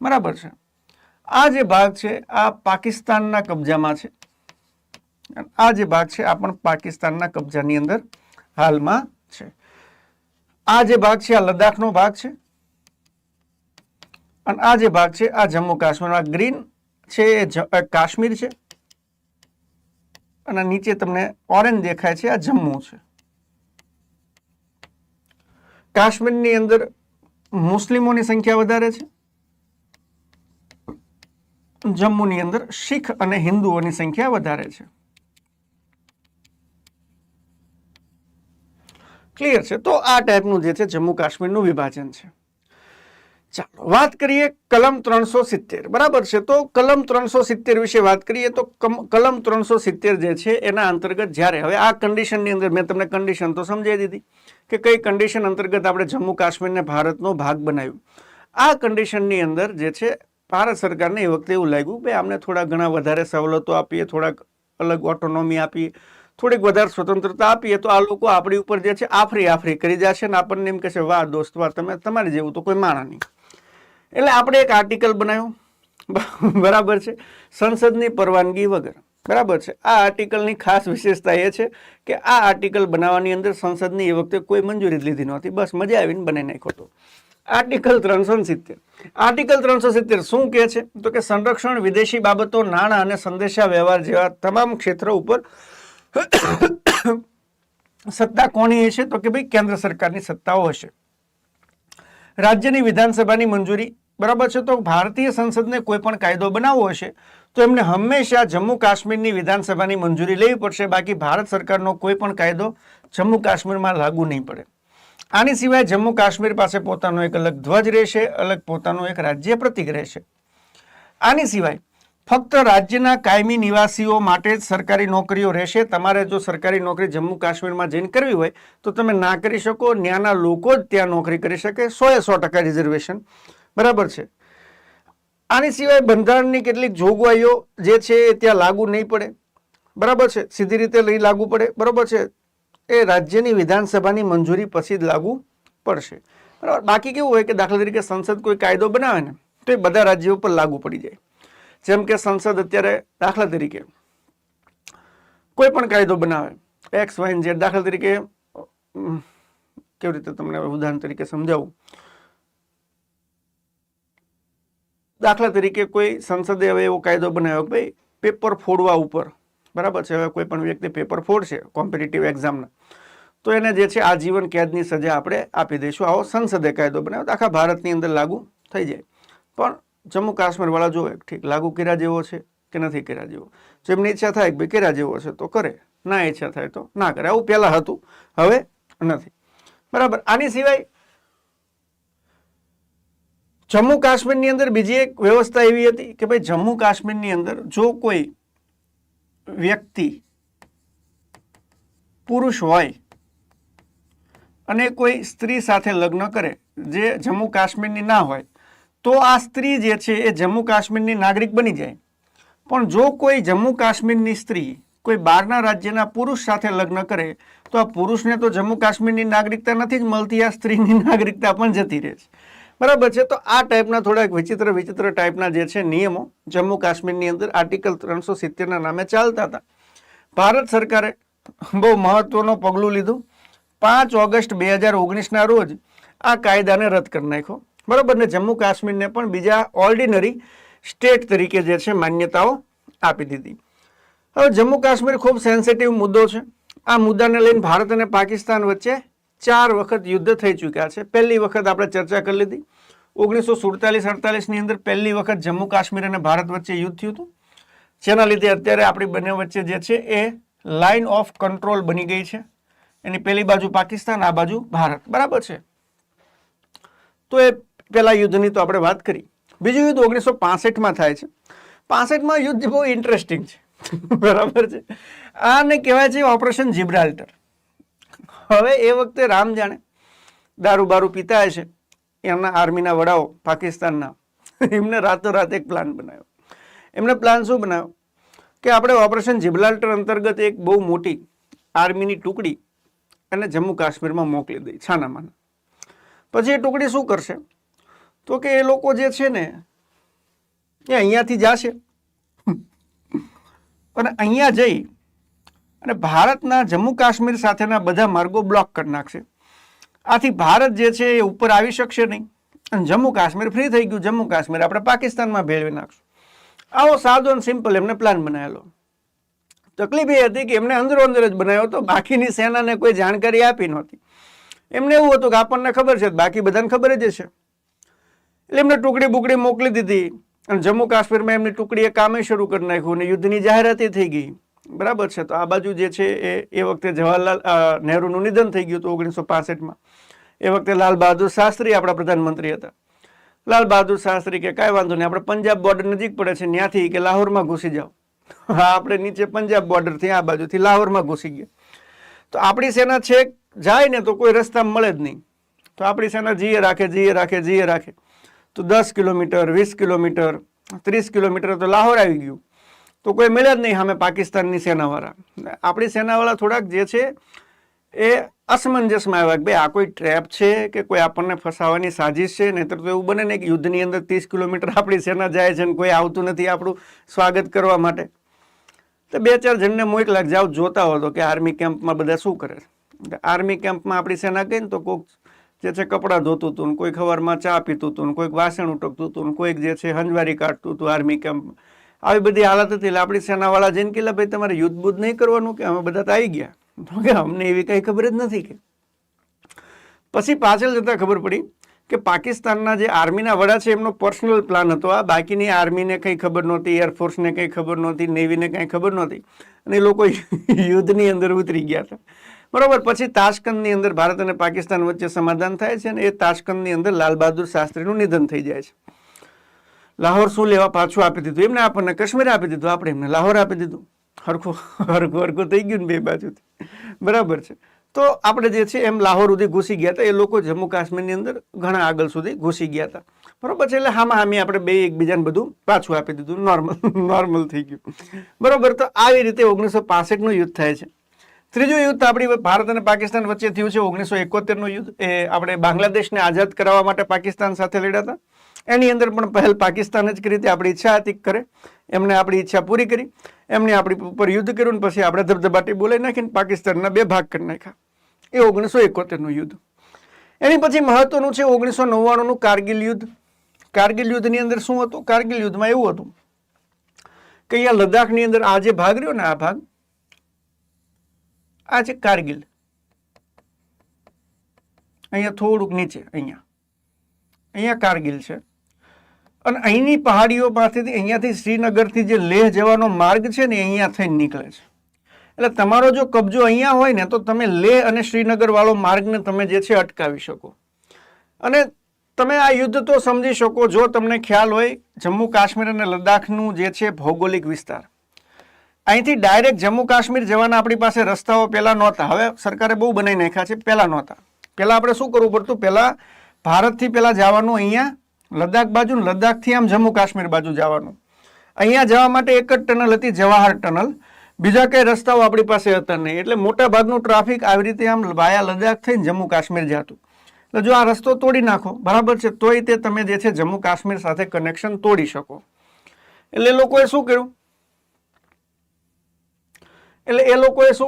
બરાબર છે. આ જે ભાગ છે આ પાકિસ્તાનના કબજામાં છે. આ જે ભાગ છે આ પણ પાકિસ્તાનના કબજાની અંદર હાલમાં છે. આ જે ભાગ છે આ લદ્દાખનો ભાગ છે અને આ જે ભાગ છે આ જમ્મુ કાશ્મીરમાં. ગ્રીન છે એ કાશ્મીર છે અને નીચે તમને ઓરેન્જ દેખાય છે આ જમ્મુ છે. કાશ્મીરની અંદર મુસ્લિમોની સંખ્યા વધારે છે, જમ્મુની અંદર શીખ અને હિન્દુઓની સંખ્યા વધારે છે. ક્લિયર છે? તો આ ટાઈપનું જે છે જમ્મુ કાશ્મીરનું વિભાજન છે. ચાલો વાત કરીએ કલમ 370. બરાબર છે? તો કલમ 370 વિશે વાત કરીએ તો કલમ 370 જે છે એના અંતર્ગત જ્યારે હવે આ કન્ડિશનની અંદર મેં તમને કન્ડિશન તો સમજાવી દીધી કે કઈ કન્ડિશન અંતર્ગત આપણે જમ્મુ કાશ્મીરને ભારતનો ભાગ બનાવ્યું. આ કન્ડિશનની અંદર જે છે ભારત સરકારને એ વખતે એવું લાગ્યું કે આમને થોડા ઘણા વધારે સવલતો આપીએ, થોડાક અલગ ઓટોનોમી આપીએ, થોડીક વધારે સ્વતંત્રતા આપીએ તો આ લોકો આપણી ઉપર જે છે આફરી કરી જશે ને આપણને એમ કહેશે વાહ દોસ્ત વાહ, તમે તમારી જેવું તો કોઈ માણા નહીં. એટલે આપણે એક આર્ટિકલ બનાવ્યો. બરાબર છે? સંસદની પરવાનગી વગર. બરાબર છે? આ આર્ટિકલની ખાસ વિશેષતા એ છે કે આ આર્ટિકલ બનાવવાની અંદર સંસદની એ વખતે કોઈ મંજૂરી લીધી નહોતી, બસ મજા આવીને બનાવી નાખ્યો હતો. આર્ટિકલ 370. આર્ટિકલ 370 શું કહે છે? તો કે સંરક્ષણ, વિદેશી બાબતો, નાણાં અને સંદેશા વ્યવહાર જેવા તમામ ક્ષેત્રો ઉપર સત્તા કોની હશે? તો કે ભાઈ કેન્દ્ર સરકારની સત્તાઓ હશે. રાજ્યની વિધાનસભાની મંજૂરી. બરાબર છે? તો ભારતીય સંસદને કોઈ પણ કાયદો બનાવવો હશે તો એમને હંમેશા જમ્મુ કાશ્મીરની વિધાનસભાની મંજૂરી લેવી પડશે, બાકી ભારત સરકારનો કોઈ પણ કાયદો જમ્મુ કાશ્મીરમાં લાગુ નહીં પડે. આની સિવાય જમ્મુ કાશ્મીર પાસે પોતાનો એક અલગ ધ્વજ રહેશે, અલગ પોતાનું એક રાજ્ય પ્રતીક રહેશે. આની સિવાય ફક્ત રાજ્યના કાયમી નિવાસીઓ માટે જ સરકારી નોકરીઓ રહેશે. તમારે જો સરકારી નોકરી જમ્મુ કાશ્મીરમાં જઈને કરવી હોય તો તમે ના કરી શકો, ત્યાંના લોકો જ ત્યાં નોકરી કરી શકે, 100% રિઝર્વેશન. બરાબર છે? આની સિવાય બંધારણની કેટલીક જોગવાઈઓ જે છે એ ત્યાં લાગુ નહીં પડે. બરાબર છે? સીધી રીતે નહીં લાગુ પડે. બરાબર છે? એ રાજ્યની વિધાનસભાની મંજૂરી પછી જ લાગુ પડશે. બરાબર? બાકી કેવું હોય કે દાખલા તરીકે સંસદ કોઈ કાયદો બનાવે ને તો એ બધા રાજ્યો પર લાગુ પડી જાય. જેમ કે સંસદ અત્યારે દાખલા તરીકે કોઈ પણ કાયદો બનાવે XYZ, દાખલા તરીકે કેવી રીતે તમને ઉદાહરણ તરીકે સમજાવું, દાખલા તરીકે કોઈ સંસદે હવે એવો કાયદો બનાવ્યો કે ભાઈ પેપર ફોડવા ઉપર. બરાબર છે? હવે કોઈ પણ વ્યક્તિ પેપર ફોડશે કોમ્પિટિટિવ એક્ઝામના તો એને જે છે આજીવન કેદની સજા આપણે આપી દઈશું. આવો સંસદે કાયદો બનાવ્યો, આખા ભારતની અંદર લાગુ થઈ જાય. પણ જમ્મુ કાશ્મીર વાળા જોવે ઠીક લાગુ કર્યા જેવો છે કે નથી કર્યા જેવો. જો એમની ઈચ્છા થાય કે ભાઈ કર્યા જેવો છે તો કરે, ના ઈચ્છા થાય તો ના કરે. આવું પહેલા હતું, હવે નથી. બરાબર? આની સિવાય જમ્મુ કાશ્મીરની અંદર બીજી એક વ્યવસ્થા એવી હતી કે ભાઈ જમ્મુ કાશ્મીરની અંદર જો કોઈ વ્યક્તિ પુરુષ હોય અને કોઈ સ્ત્રી સાથે લગ્ન કરે જે જમ્મુ કાશ્મીરની ના હોય તો આ સ્ત્રી જે છે એ જમ્મુ કાશ્મીરની નાગરિક બની જાય. પણ જો કોઈ જમ્મુ કાશ્મીરની સ્ત્રી કોઈ બહારના રાજ્યના પુરુષ સાથે લગ્ન કરે તો આ પુરુષને તો જમ્મુ કાશ્મીરની નાગરિકતા નથી જ મળતી, આ સ્ત્રીની નાગરિકતા પણ જતી રહે છે. બરાબર છે? તો આ ટાઈપના થોડાક વિચિત્ર ટાઈપના જે છે નિયમો જમ્મુ કાશ્મીરની અંદર આર્ટિકલ 370ના નામે ચાલતા હતા. ભારત સરકારે બહુ મહત્વનો પગલું લીધું. 5 ઓગસ્ટ 2019ના રોજ આ કાયદાને રદ કરી નાખ્યો. બરાબર ને? જમ્મુ કાશ્મીરને પણ બીજા ઓર્ડિનરી સ્ટેટ તરીકે જે છે માન્યતાઓ આપી દીધી. હવે જમ્મુ કાશ્મીર ખૂબ સેન્સિટિવ મુદ્દો છે. આ મુદ્દાને લઈને ભારત અને પાકિસ્તાન વચ્ચે 4 વખત યુદ્ધ થઈ ચૂક્યા છે. પહેલી વખત આપણે ચર્ચા કરી લીધી 1947-48ની અંદર પહેલી વખત જમ્મુ કાશ્મીર અને ભારત વચ્ચે યુદ્ધ થયું હતું, જેના લીધે અત્યારે આપણી બંને વચ્ચે જે છે એ લાઇન ઓફ કંટ્રોલ બની ગઈ છે. એની પેલી બાજુ પાકિસ્તાન, આ બાજુ ભારત. બરાબર છે? તો એ પહેલા યુદ્ધની તો આપણે વાત કરી. બીજું યુદ્ધ 1965માં થાય છે. 65માં યુદ્ધ બહુ ઇન્ટરેસ્ટિંગ છે. બરાબર છે? આને કહેવાય છે ઓપરેશન જિબ્રાલ્ટર. હવે એ વખતે રામ જાણે દારૂ બારૂ પીતા હશે એમના આર્મીના વડાઓ પાકિસ્તાનના, એમને રાતોરાત એક પ્લાન બનાવ્યો. એમને પ્લાન શું બનાવ્યો કે આપણે ઓપરેશન જિબ્રાલ્ટર અંતર્ગત એક બહુ મોટી આર્મીની ટુકડી અને જમ્મુ કાશ્મીરમાં મોકલી દઈ છાનામાના. પછી એ ટુકડી શું કરશે તો કે એ લોકો જે છે ને એ અહીંયાથી જશે અને અહીંયા જઈ અને ભારતના જમ્મુ કાશ્મીર સાથેના બધા માર્ગો બ્લોક કરી નાખશે. આથી ભારત જે છે એ ઉપર આવી શકશે નહીં અને જમ્મુ કાશ્મીર ફ્રી થઈ ગયું. જમ્મુ કાશ્મીર આપણે પાકિસ્તાનમાં ભેળવી નાખશું. આવો સાદો અને સિમ્પલ એમને પ્લાન બનાવેલો. તકલીફ એ હતી કે એમને અંદરો અંદર જ બનાવ્યો હતો, બાકીની સેનાને કોઈ જાણકારી આપી નહોતી. એમને એવું હતું કે આપણને ખબર છે, બાકી બધાને ખબર જ છે. એટલે એમને ટુકડી બુકડી મોકલી દીધી અને જમ્મુ કાશ્મીરમાં એમની ટુકડીએ કામે શરૂ કરી નાખ્યું અને યુદ્ધની જાહેરાત થઈ ગઈ. બરાબર છે. તો આ બાજુ જે છે એ વખતે જવાહરલાલ નહેરુનું નિધન થઈ ગયું હતું 1965માં. એ વખતે લાલ બહાદુર શાસ્ત્રી આપણા પ્રધાનમંત્રી હતા. લાલ બહાદુર શાસ્ત્રી કે કાંઈ વાંધો નહીં, આપણે પંજાબ બોર્ડર નજીક પડે છે, ત્યાંથી કે લાહોરમાં ઘૂસી જાઓ. હા, આપણે નીચે પંજાબ બોર્ડરથી આ બાજુથી લાહોરમાં ઘૂસી ગયા. તો આપણી સેના છેક જાય ને તો કોઈ રસ્તા મળે જ નહીં. તો આપણી સેના જીએ રાખે તો 10 કિલોમીટર, 20 કિલોમીટર, 30 કિલોમીટર તો લાહોર આવી ગયું. તો કોઈ મળ્યા જ નહીં સામે પાકિસ્તાનની સેનાવાળા. આપણી સેનાવાળા થોડાક જે છે એ અસમંજસમાં આવ્યા કે ભાઈ આ કોઈ ટ્રેપ છે કે કોઈ આપણને ફસાવાની સાજિશ છે. નહીતર તો એવું બને ને કે યુદ્ધની અંદર 30 કિલોમીટર આપણી સેના જાય છે અને કોઈ આવતું નથી આપણું સ્વાગત કરવા માટે. તો 2-4 જણને મોકલા જાઓ જોતા હો તો કે આર્મી કેમ્પમાં બધા શું કરે છે. આર્મી કેમ્પમાં આપણી સેના ગઈ ને તો કોઈક જે છે કપડાં ધોતું હતું, કોઈક સવારમાં ચા પીતું હતું, કોઈક વાસણ ઉટકતું હતું, કોઈક જે છે હંજવારી કાઢતું હતું આર્મી કેમ્પમાં. આવી બધી હાલત હતી. એટલે આપણી સેનાવાળા જઈને કે ભાઈ તમારે યુદ્ધ બુદ્ધ નહીં કરવાનું કે અમે બધા તો આવી ગયા. તો કે અમને એવી કંઈ ખબર જ નથી. કે પછી પાછળ જતાં ખબર પડી કે પાકિસ્તાનના જે આર્મીના વડા છે એમનો પર્સનલ પ્લાન હતો. આ બાકીની આર્મીને કંઈ ખબર નહોતી, એરફોર્સને કંઈ ખબર નહોતી, નેવીને કંઈ ખબર નહોતી અને એ લોકો યુદ્ધની અંદર ઉતરી ગયા હતા. બરાબર. પછી તાશ્કંદની અંદર ભારત અને પાકિસ્તાન વચ્ચે સમાધાન થાય છે અને એ તાશ્કંદની અંદર લાલ બહાદુર શાસ્ત્રીનું નિધન થઈ જાય છે. લાહોર શું લેવા પાછું આપી દીધું એમને, આપણને કાશ્મીર આપી દીધું, આપણે એમને લાહોર આપી દીધું. હરખું થઈ ગયું ને બે બાજુથી. બરાબર છે. તો આપણે જે છે એમ લાહોર સુધી ઘૂસી ગયા હતા. એ લોકો જમ્મુ કાશ્મીરની અંદર ઘણા આગળ સુધી ઘૂસી ગયા હતા. બરાબર છે. એટલે હામી આપણે બે એકબીજાને બધું પાછું આપી દીધું, નોર્મલ થઈ ગયું. બરાબર. તો આવી રીતે 1965નું યુદ્ધ થાય છે. ત્રીજું યુદ્ધ આપણી ભારત અને પાકિસ્તાન વચ્ચે થયું છે 1971નું યુદ્ધ. એ આપણે બાંગ્લાદેશને આઝાદ કરાવવા માટે પાકિસ્તાન સાથે લડ્યા હતા. એની અંદર પણ પહેલ પાકિસ્તાન જ કરી હતી. આપણી ઈચ્છા હતી કરે, એમને આપણી ઈચ્છા પૂરી કરી, એમને આપણી ઉપર યુદ્ધ કર્યું ને પછી આપણે ધબધબાટી બોલાવી નાખીને પાકિસ્તાનના 2 ભાગ કરી નાખ્યા. એ 1971નું યુદ્ધ. એની પછી મહત્વનું છે 1999નું કારગિલ યુદ્ધ. કારગિલ યુદ્ધની અંદર શું હતું? કારગિલ યુદ્ધમાં એવું હતું કે અહીંયા લદ્દાખની અંદર આ જે ભાગ રહ્યો ને, આ ભાગ, આ છે કારગિલ. અહીંયા થોડુંક નીચે અહીંયા કારગિલ છે. અને અહીંની પહાડીઓમાંથી અહીંયાથી શ્રીનગરથી જે લેહ જવાનો માર્ગ છે ને અહીંયા થઈને નીકળે છે. એટલે તમારો જો કબજો અહીંયા હોય ને તો તમે લેહ અને શ્રીનગર વાળો માર્ગને તમે જે છે અટકાવી શકો. અને તમે આ યુદ્ધ તો સમજી શકો જો તમને ખ્યાલ હોય જમ્મુ કાશ્મીર અને લદ્દાખનું જે છે ભૌગોલિક વિસ્તાર. અહીંથી ડાયરેક્ટ જમ્મુ કાશ્મીર જવાના આપણી પાસે રસ્તાઓ પહેલાં નહોતા. હવે સરકારે બહુ બનાવી નાખ્યા છે, પહેલાં નહોતા. પહેલાં આપણે શું કરવું પડતું? પહેલાં ભારતથી પહેલાં જવાનું અહીંયા લદ્દાખ બાજુ, ને લદ્દાખથી આમ જમ્મુ કાશ્મીર બાજુ જવાનું. અહીંયા જવા માટે એક જ ટનલ હતી, જવાહર ટનલ. બીજા કંઈ રસ્તાઓ આપણી પાસે હતા નહીં. એટલે મોટા ભાગનું ટ્રાફિક આવી રીતે આમ વાયા લદ્દાખ થઈને જમ્મુ કાશ્મીર જતું. એટલે જો આ રસ્તો તોડી નાખો, બરાબર છે, તોય તે તમે જે છે જમ્મુ કાશ્મીર સાથે કનેક્શન તોડી શકો. એટલે એ લોકોએ શું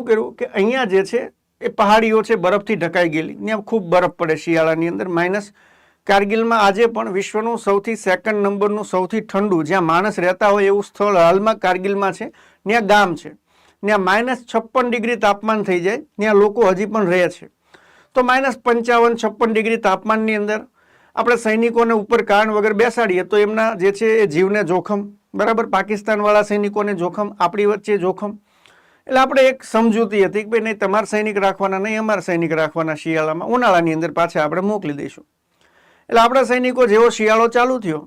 કર્યું કે અહીંયા જે છે એ પહાડીઓ છે બરફથી ઢકાઈ ગયેલી, ત્યાં ખૂબ બરફ પડે શિયાળાની અંદર માઇનસ. કારગિલમાં આજે પણ વિશ્વનું સૌથી 2nd નંબરનું સૌથી ઠંડુ જ્યાં માણસ રહેતા હોય એવું સ્થળ હાલમાં કારગિલમાં છે. ત્યાં ગામ છે, ત્યાં -56 ડિગ્રી તાપમાન થઈ જાય, ત્યાં લોકો હજી પણ રહે છે. તો -55-56 ડિગ્રી તાપમાનની અંદર આપણે સૈનિકોને ઉપર કારણ વગર બેસાડીએ તો એમના જે છે એ જીવને જોખમ. બરાબર. પાકિસ્તાનવાળા સૈનિકોને જોખમ, આપણી વચ્ચે જોખમ. એટલે આપણે એક સમજૂતી હતી કે ભાઈ નહીં તમારા સૈનિક રાખવાના, નહીં અમારા સૈનિક રાખવાના. શિયાળામાં, ઉનાળાની અંદર પાછા આપણે મોકલી દઈશું. એટલે આપણા સૈનિકો જેવો શિયાળો ચાલુ થયો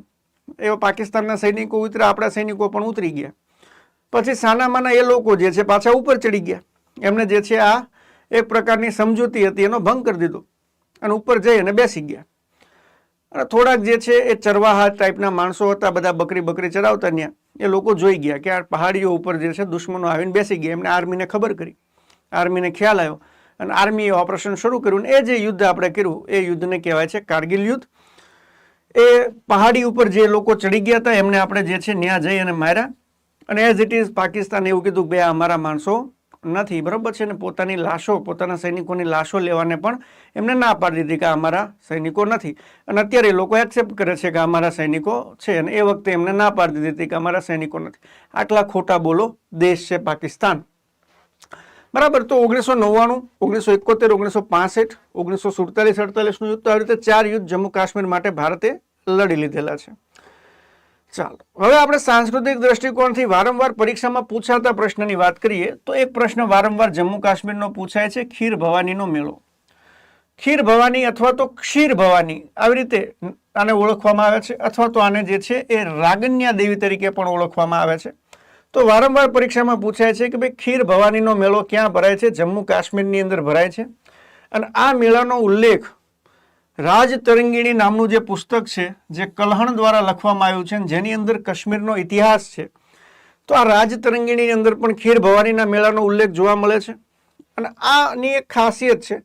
એવો પાકિસ્તાનના સૈનિકો ઉતર્યા, આપણા સૈનિકો પણ ઉતરી ગયા. પછી સાનામાના એ લોકો જે છે પાછા ઉપર ચડી ગયા. એમને જે છે આ એક પ્રકારની સમજૂતી હતી એનો ભંગ કરી દીધો અને ઉપર જઈ અને બેસી ગયા. અને થોડાક જે છે એ ચરવાહા ટાઈપના માણસો હતા, બધા બકરી ચરાવતા ત્યાં. એ લોકો જોઈ ગયા કે આ પહાડીઓ ઉપર જે છે દુશ્મનો આવીને બેસી ગયા. એમને આર્મીને ખબર કરી, આર્મીને ખ્યાલ આવ્યો અને આર્મીએ ઓપરેશન શરૂ કર્યું. એ જે યુદ્ધ આપણે કર્યું એ યુદ્ધને કહેવાય છે કારગિલ યુદ્ધ. એ પહાડી ઉપર જે લોકો ચડી ગયા હતા એમને આપણે જે છે ત્યાં જઈ અને માર્યા. અને એઝ ઇટ ઇઝ પાકિસ્તાન એવું કીધું કે ભાઈ અમારા માણસો નથી, બરોબર છે, ને પોતાની લાશો, પોતાના સૈનિકોની લાશો લેવાને પણ એમને ના પાડી દીધી કે અમારા સૈનિકો નથી. અને અત્યારે એ લોકો એક્સેપ્ટ કરે છે કે અમારા સૈનિકો છે, અને એ વખતે એમને ના પાડી દીધી હતી કે અમારા સૈનિકો નથી. આટલા ખોટા બોલો દેશ છે પાકિસ્તાન, બરાબર. તો 1999, 1971, 1965, 1947-48નું યુદ્ધ, તો આવી રીતે 4 યુદ્ધ જમ્મુ કાશ્મીર માટે ભારતે લડી લીધેલા છે. ચાલો, હવે આપણે સાંસ્કૃતિક દ્રષ્ટિકોણથી વારંવાર પરીક્ષામાં પૂછાતા પ્રશ્નની વાત કરીએ તો એક પ્રશ્ન વારંવાર જમ્મુ કાશ્મીરનો પૂછાય છે, ખીર ભવાનીનો મેળો. ખીર ભવાની અથવા તો ક્ષીર ભવાની, આવી રીતે આને ઓળખવામાં આવે છે, અથવા તો આને જે છે એ રાગન્યા દેવી તરીકે પણ ઓળખવામાં આવે છે. તો વારંવાર પરીક્ષામાં પૂછાય છે કે ભાઈ ખીર ભવાનીનો મેળો ક્યાં ભરાય છે? જમ્મુ કાશ્મીરની અંદર ભરાય છે. અને આ મેળાનો ઉલ્લેખ રાજ તરંગીણી નામનું જે પુસ્તક છે, જે કલ્હણ દ્વારા લખવામાં આવ્યું છે, જેની અંદર કાશ્મીરનો ઇતિહાસ છે, તો આ રાજ તરંગીણીની અંદર પણ ખીર ભવાનીના મેળાનો ઉલ્લેખ જોવા મળે છે. અને આની એક ખાસિયત છે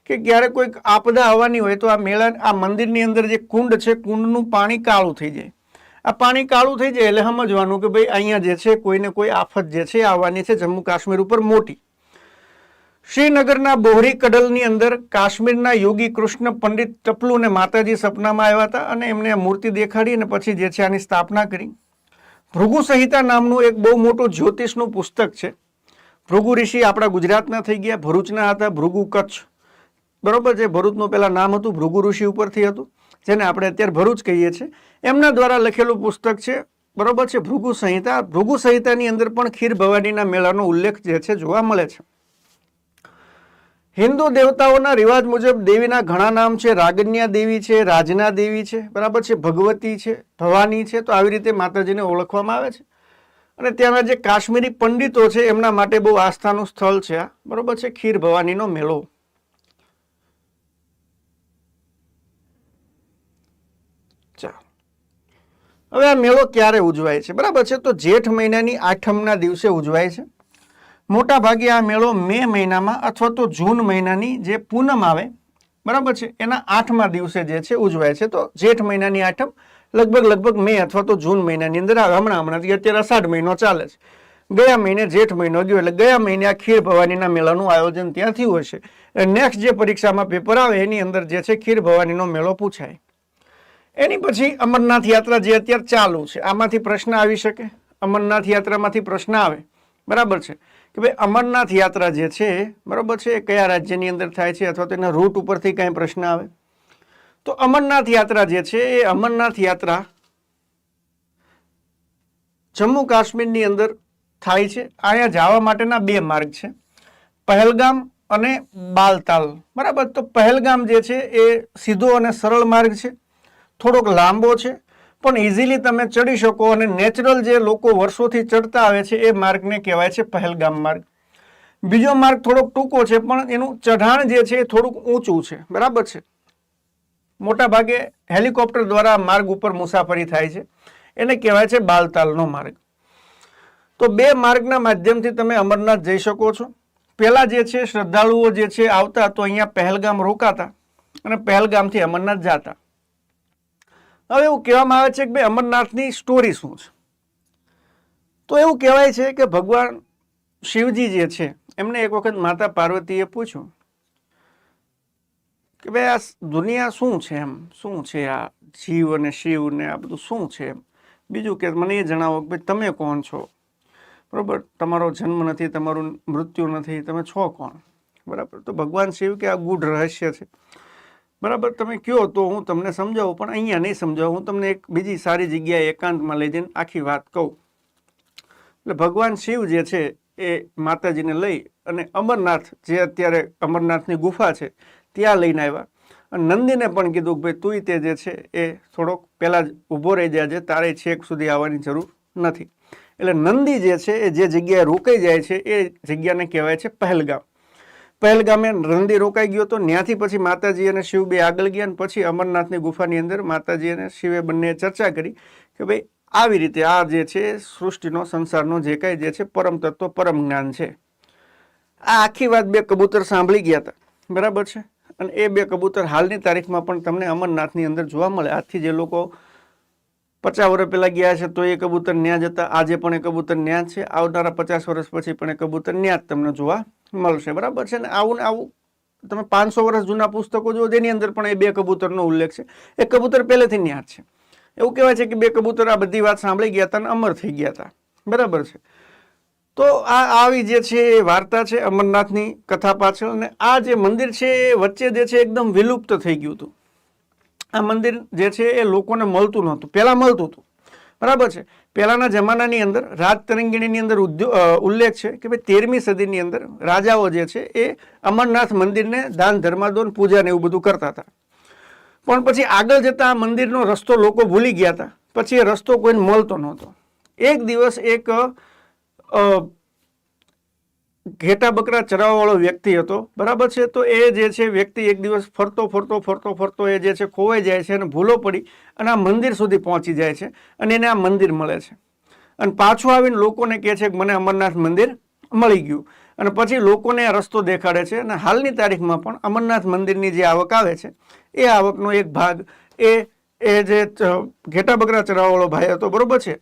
કે જ્યારે કોઈક આપદા આવવાની હોય તો આ મેળા, આ મંદિરની અંદર જે કુંડ છે, કુંડનું પાણી કાળું થઈ જાય. આ પાણી કાળું થઈ જાય એટલે સમજવાનું કે ભાઈ અહીંયા જે છે કોઈને કોઈ આફત જે છે આવવાની છે જમ્મુ કાશ્મીર ઉપર મોટી. શ્રીનગરના બોહરી કડલની અંદર કાશ્મીરના યોગી કૃષ્ણ પંડિત ટપલુને માતાજી સપનામાં આવ્યા હતા અને એમને મૂર્તિ દેખાડી અને પછી જે છે આની સ્થાપના કરી. ભૃગુ સંહિતા નામનું એક બહુ મોટું જ્યોતિષનું પુસ્તક છે. ભૃગુ ઋષિ આપણા ગુજરાતના થઈ ગયા, ભરૂચના હતા, ભૃગુ કચ્છ, બરોબર છે. ભરૂચનું પેલા નામ હતું ભૃગુ ઋષિ ઉપરથી હતું, જેને આપણે અત્યારે ભરૂચ કહીએ છીએ. એમના દ્વારા લખેલું પુસ્તક છે, બરોબર છે, ભૃગુ સંહિતા. ભૃગુ સંહિતાની અંદર પણ ખીર ભવાનીના મેળાનો ઉલ્લેખ જે છે જોવા મળે છે. હિન્દુ દેવતાઓના રિવાજ મુજબ દેવીના ઘણા નામ છે. રાગન્યા દેવી છે, રાજના દેવી છે, બરાબર છે, ભગવતી છે, ભવાની છે. તો આવી રીતે માતાજીને ઓળખવામાં આવે છે. અને ત્યાંના જે કાશ્મીરી પંડિતો છે એમના માટે બહુ આસ્થાનું સ્થળ છે આ, બરોબર છે, ખીર ભવાનીનો મેળો. હવે આ મેળો ક્યારે ઉજવાય છે? બરાબર છે, તો જેઠ મહિનાની 8મના દિવસે ઉજવાય છે. મોટા ભાગે આ મેળો મે મહિનામાં અથવા તો જૂન મહિનાની જે પૂનમ આવે, બરાબર છે, એના 8મા દિવસે જે છે ઉજવાય છે. તો જેઠ મહિનાની 8મ લગભગ મે અથવા તો જૂન મહિનાની અંદર આવે. હમણાં અત્યારે અષાઢ મહિનો ચાલે છે, ગયા મહિને જેઠ મહિનો ગયો, એટલે ગયા મહિને આ ખીર ભવાનીના મેળાનું આયોજન ત્યાં થયું હશે. નેક્સ્ટ જે પરીક્ષામાં પેપર આવે એની અંદર જે છે ખીર ભવાનીનો મેળો પૂછાય. એની પછી અમરનાથ યાત્રા જે અત્યારે ચાલુ છે, આમાંથી પ્રશ્ન આવી શકે. અમરનાથ યાત્રામાંથી પ્રશ્ન આવે, બરાબર છે, કે ભાઈ અમરનાથ યાત્રા જે છે, બરાબર છે, એ કયા રાજ્યની અંદર થાય છે, અથવા તો એના રૂટ ઉપરથી કઈ પ્રશ્ન આવે. તો અમરનાથ યાત્રા જે છે એ અમરનાથ યાત્રા જમ્મુ કાશ્મીરની અંદર થાય છે. અહીંયા જવા માટેના 2 માર્ગ છે, પહેલગામ અને બાલતાલ, બરાબર. તો પહેલગામ જે છે એ સીધો અને સરળ માર્ગ છે, થોડોક લાંબો છે, પણ ઇઝીલી તમે ચડી શકો અને નેચરલ જે લોકો વર્ષોથી ચડતા આવે છે એ માર્ગને કહેવાય છે પહેલગામ માર્ગ. બીજો માર્ગ થોડોક ટૂંકો છે, પણ એનું ચઢાણ જે છે એ થોડુંક ઊંચું છે, બરાબર છે. મોટા ભાગે હેલિકોપ્ટર દ્વારા માર્ગ ઉપર મુસાફરી થાય છે, એને કહેવાય છે બાલતાલનો માર્ગ. તો 2 માર્ગના માધ્યમથી તમે અમરનાથ જઈ શકો છો. પહેલા જે છે શ્રદ્ધાળુઓ જે છે આવતા તો અહીંયા પહેલગામ રોકાતા અને પહેલગામથી અમરનાથ જતા. હવે એવું કહેવામાં આવે છે કે ભાઈ અમરનાથની સ્ટોરી શું છે? તો એવું કહેવાય છે કે ભગવાન શિવજી જે છે એમને એક વખત માતા પાર્વતીએ પૂછ્યું કે ભાઈ આ દુનિયા શું છે, એમ શું છે આ જીવ અને શિવ ને આ બધું શું છે એમ. બીજું કે મને એ જણાવો કે ભાઈ તમે કોણ છો, બરાબર, તમારો જન્મ નથી, તમારું મૃત્યુ નથી, તમે છો કોણ, બરાબર. તો ભગવાન શિવ કે આ ગૂઢ રહસ્ય છે, બરાબર, તમે કયો તો હું તમને સમજાવું, પણ અહીંયા નહીં સમજાવું, હું તમને એક બીજી સારી જગ્યાએ એકાંતમાં લઈ જઈને આખી વાત કહું. એટલે ભગવાન શિવ જે છે એ માતાજીને લઈ અને અમરનાથ, જે અત્યારે અમરનાથની ગુફા છે ત્યાં લઈને આવ્યા. અને નંદીને પણ કીધું કે ભાઈ તું તે જે છે એ થોડોક પહેલાં જ ઊભો રહી જાય છે, તારે છેક સુધી આવવાની જરૂર નથી. એટલે નંદી જે છે એ જે જગ્યાએ રોકાઈ જાય છે એ જગ્યાને કહેવાય છે પહેલગામ. પહેલગામે નંદી રોકાઈ ગયો તો ત્યાંથી પછી માતાજી અને શિવ બે આગળ ગયા અને પછી અમરનાથની ગુફાની અંદર માતાજી અને શિવે બંને ચર્ચા કરી કે ભાઈ આવી રીતે આ જે છે સૃષ્ટિનો, સંસારનો જે કાંઈ જે છે પરમ તત્વ, પરમ જ્ઞાન છે. આ આખી વાત 2 કબૂતર સાંભળી ગયા હતા, બરાબર છે. અને એ 2 કબૂતર હાલની તારીખમાં પણ તમને અમરનાથની અંદર જોવા મળે. આજથી જે લોકો 50 વર્ષ પહેલા ગયા છે તો એ કબૂતર ન્યા જ હતા, આજે પણ એ કબૂતર ન્યા જ છે, આવનારા 50 વર્ષ પછી પણ એ કબૂતર ન્યા જ તમને જોવા મળશે, બરાબર છે ને. આવું ને આવું તમે 500 વર્ષ જૂના પુસ્તકો જુઓ તેની અંદર પણ એ 2 કબૂતરનો ઉલ્લેખ છે. એ કબૂતર પહેલેથી ન્યા જ છે. એવું કહેવાય છે કે 2 કબૂતર આ બધી વાત સાંભળી ગયા હતા અને અમર થઈ ગયા હતા, બરાબર છે. તો આ આવી જે છે એ વાર્તા છે અમરનાથની કથા પાછળ. અને આ જે મંદિર છે એ વચ્ચે જે છે એકદમ વિલુપ્ત થઈ ગયું હતું. આ મંદિર જે છે એ લોકોને મળતું નહોતું, પહેલાં મળતું હતું, બરાબર છે. પહેલાંના જમાનાની અંદર રાજ તરંગીણીની અંદર ઉલ્લેખ છે કે ભાઈ 13મી સદીની અંદર રાજાઓ જે છે એ અમરનાથ મંદિરને દાન ધર્માદોન પૂજા ને એવું બધું કરતા હતા. પણ પછી આગળ જતા આ મંદિરનો રસ્તો લોકો ભૂલી ગયા હતા. પછી એ રસ્તો કોઈને મળતો નહોતો. એક દિવસ એક ઘેટા બકરા ચરાવવાવાળો વ્યક્તિ હતો, બરાબર છે. તો એ જે છે વ્યક્તિ એક દિવસ ફરતો એ જે છે ખોવાઈ જાય છે અને ભૂલો પડી અને આ મંદિર સુધી પહોંચી જાય છે અને એને આ મંદિર મળે છે અને પાછું આવીને લોકોને કહે છે કે મને અમરનાથ મંદિર મળી ગયું. અને પછી લોકોને આ રસ્તો દેખાડે છે અને હાલની તારીખમાં પણ અમરનાથ મંદિરની જે આવક આવે છે એ આવકનો એક ભાગ એ જે ઘેટા બકરા ચરાવવાળો ભાઈ હતો, બરોબર છે,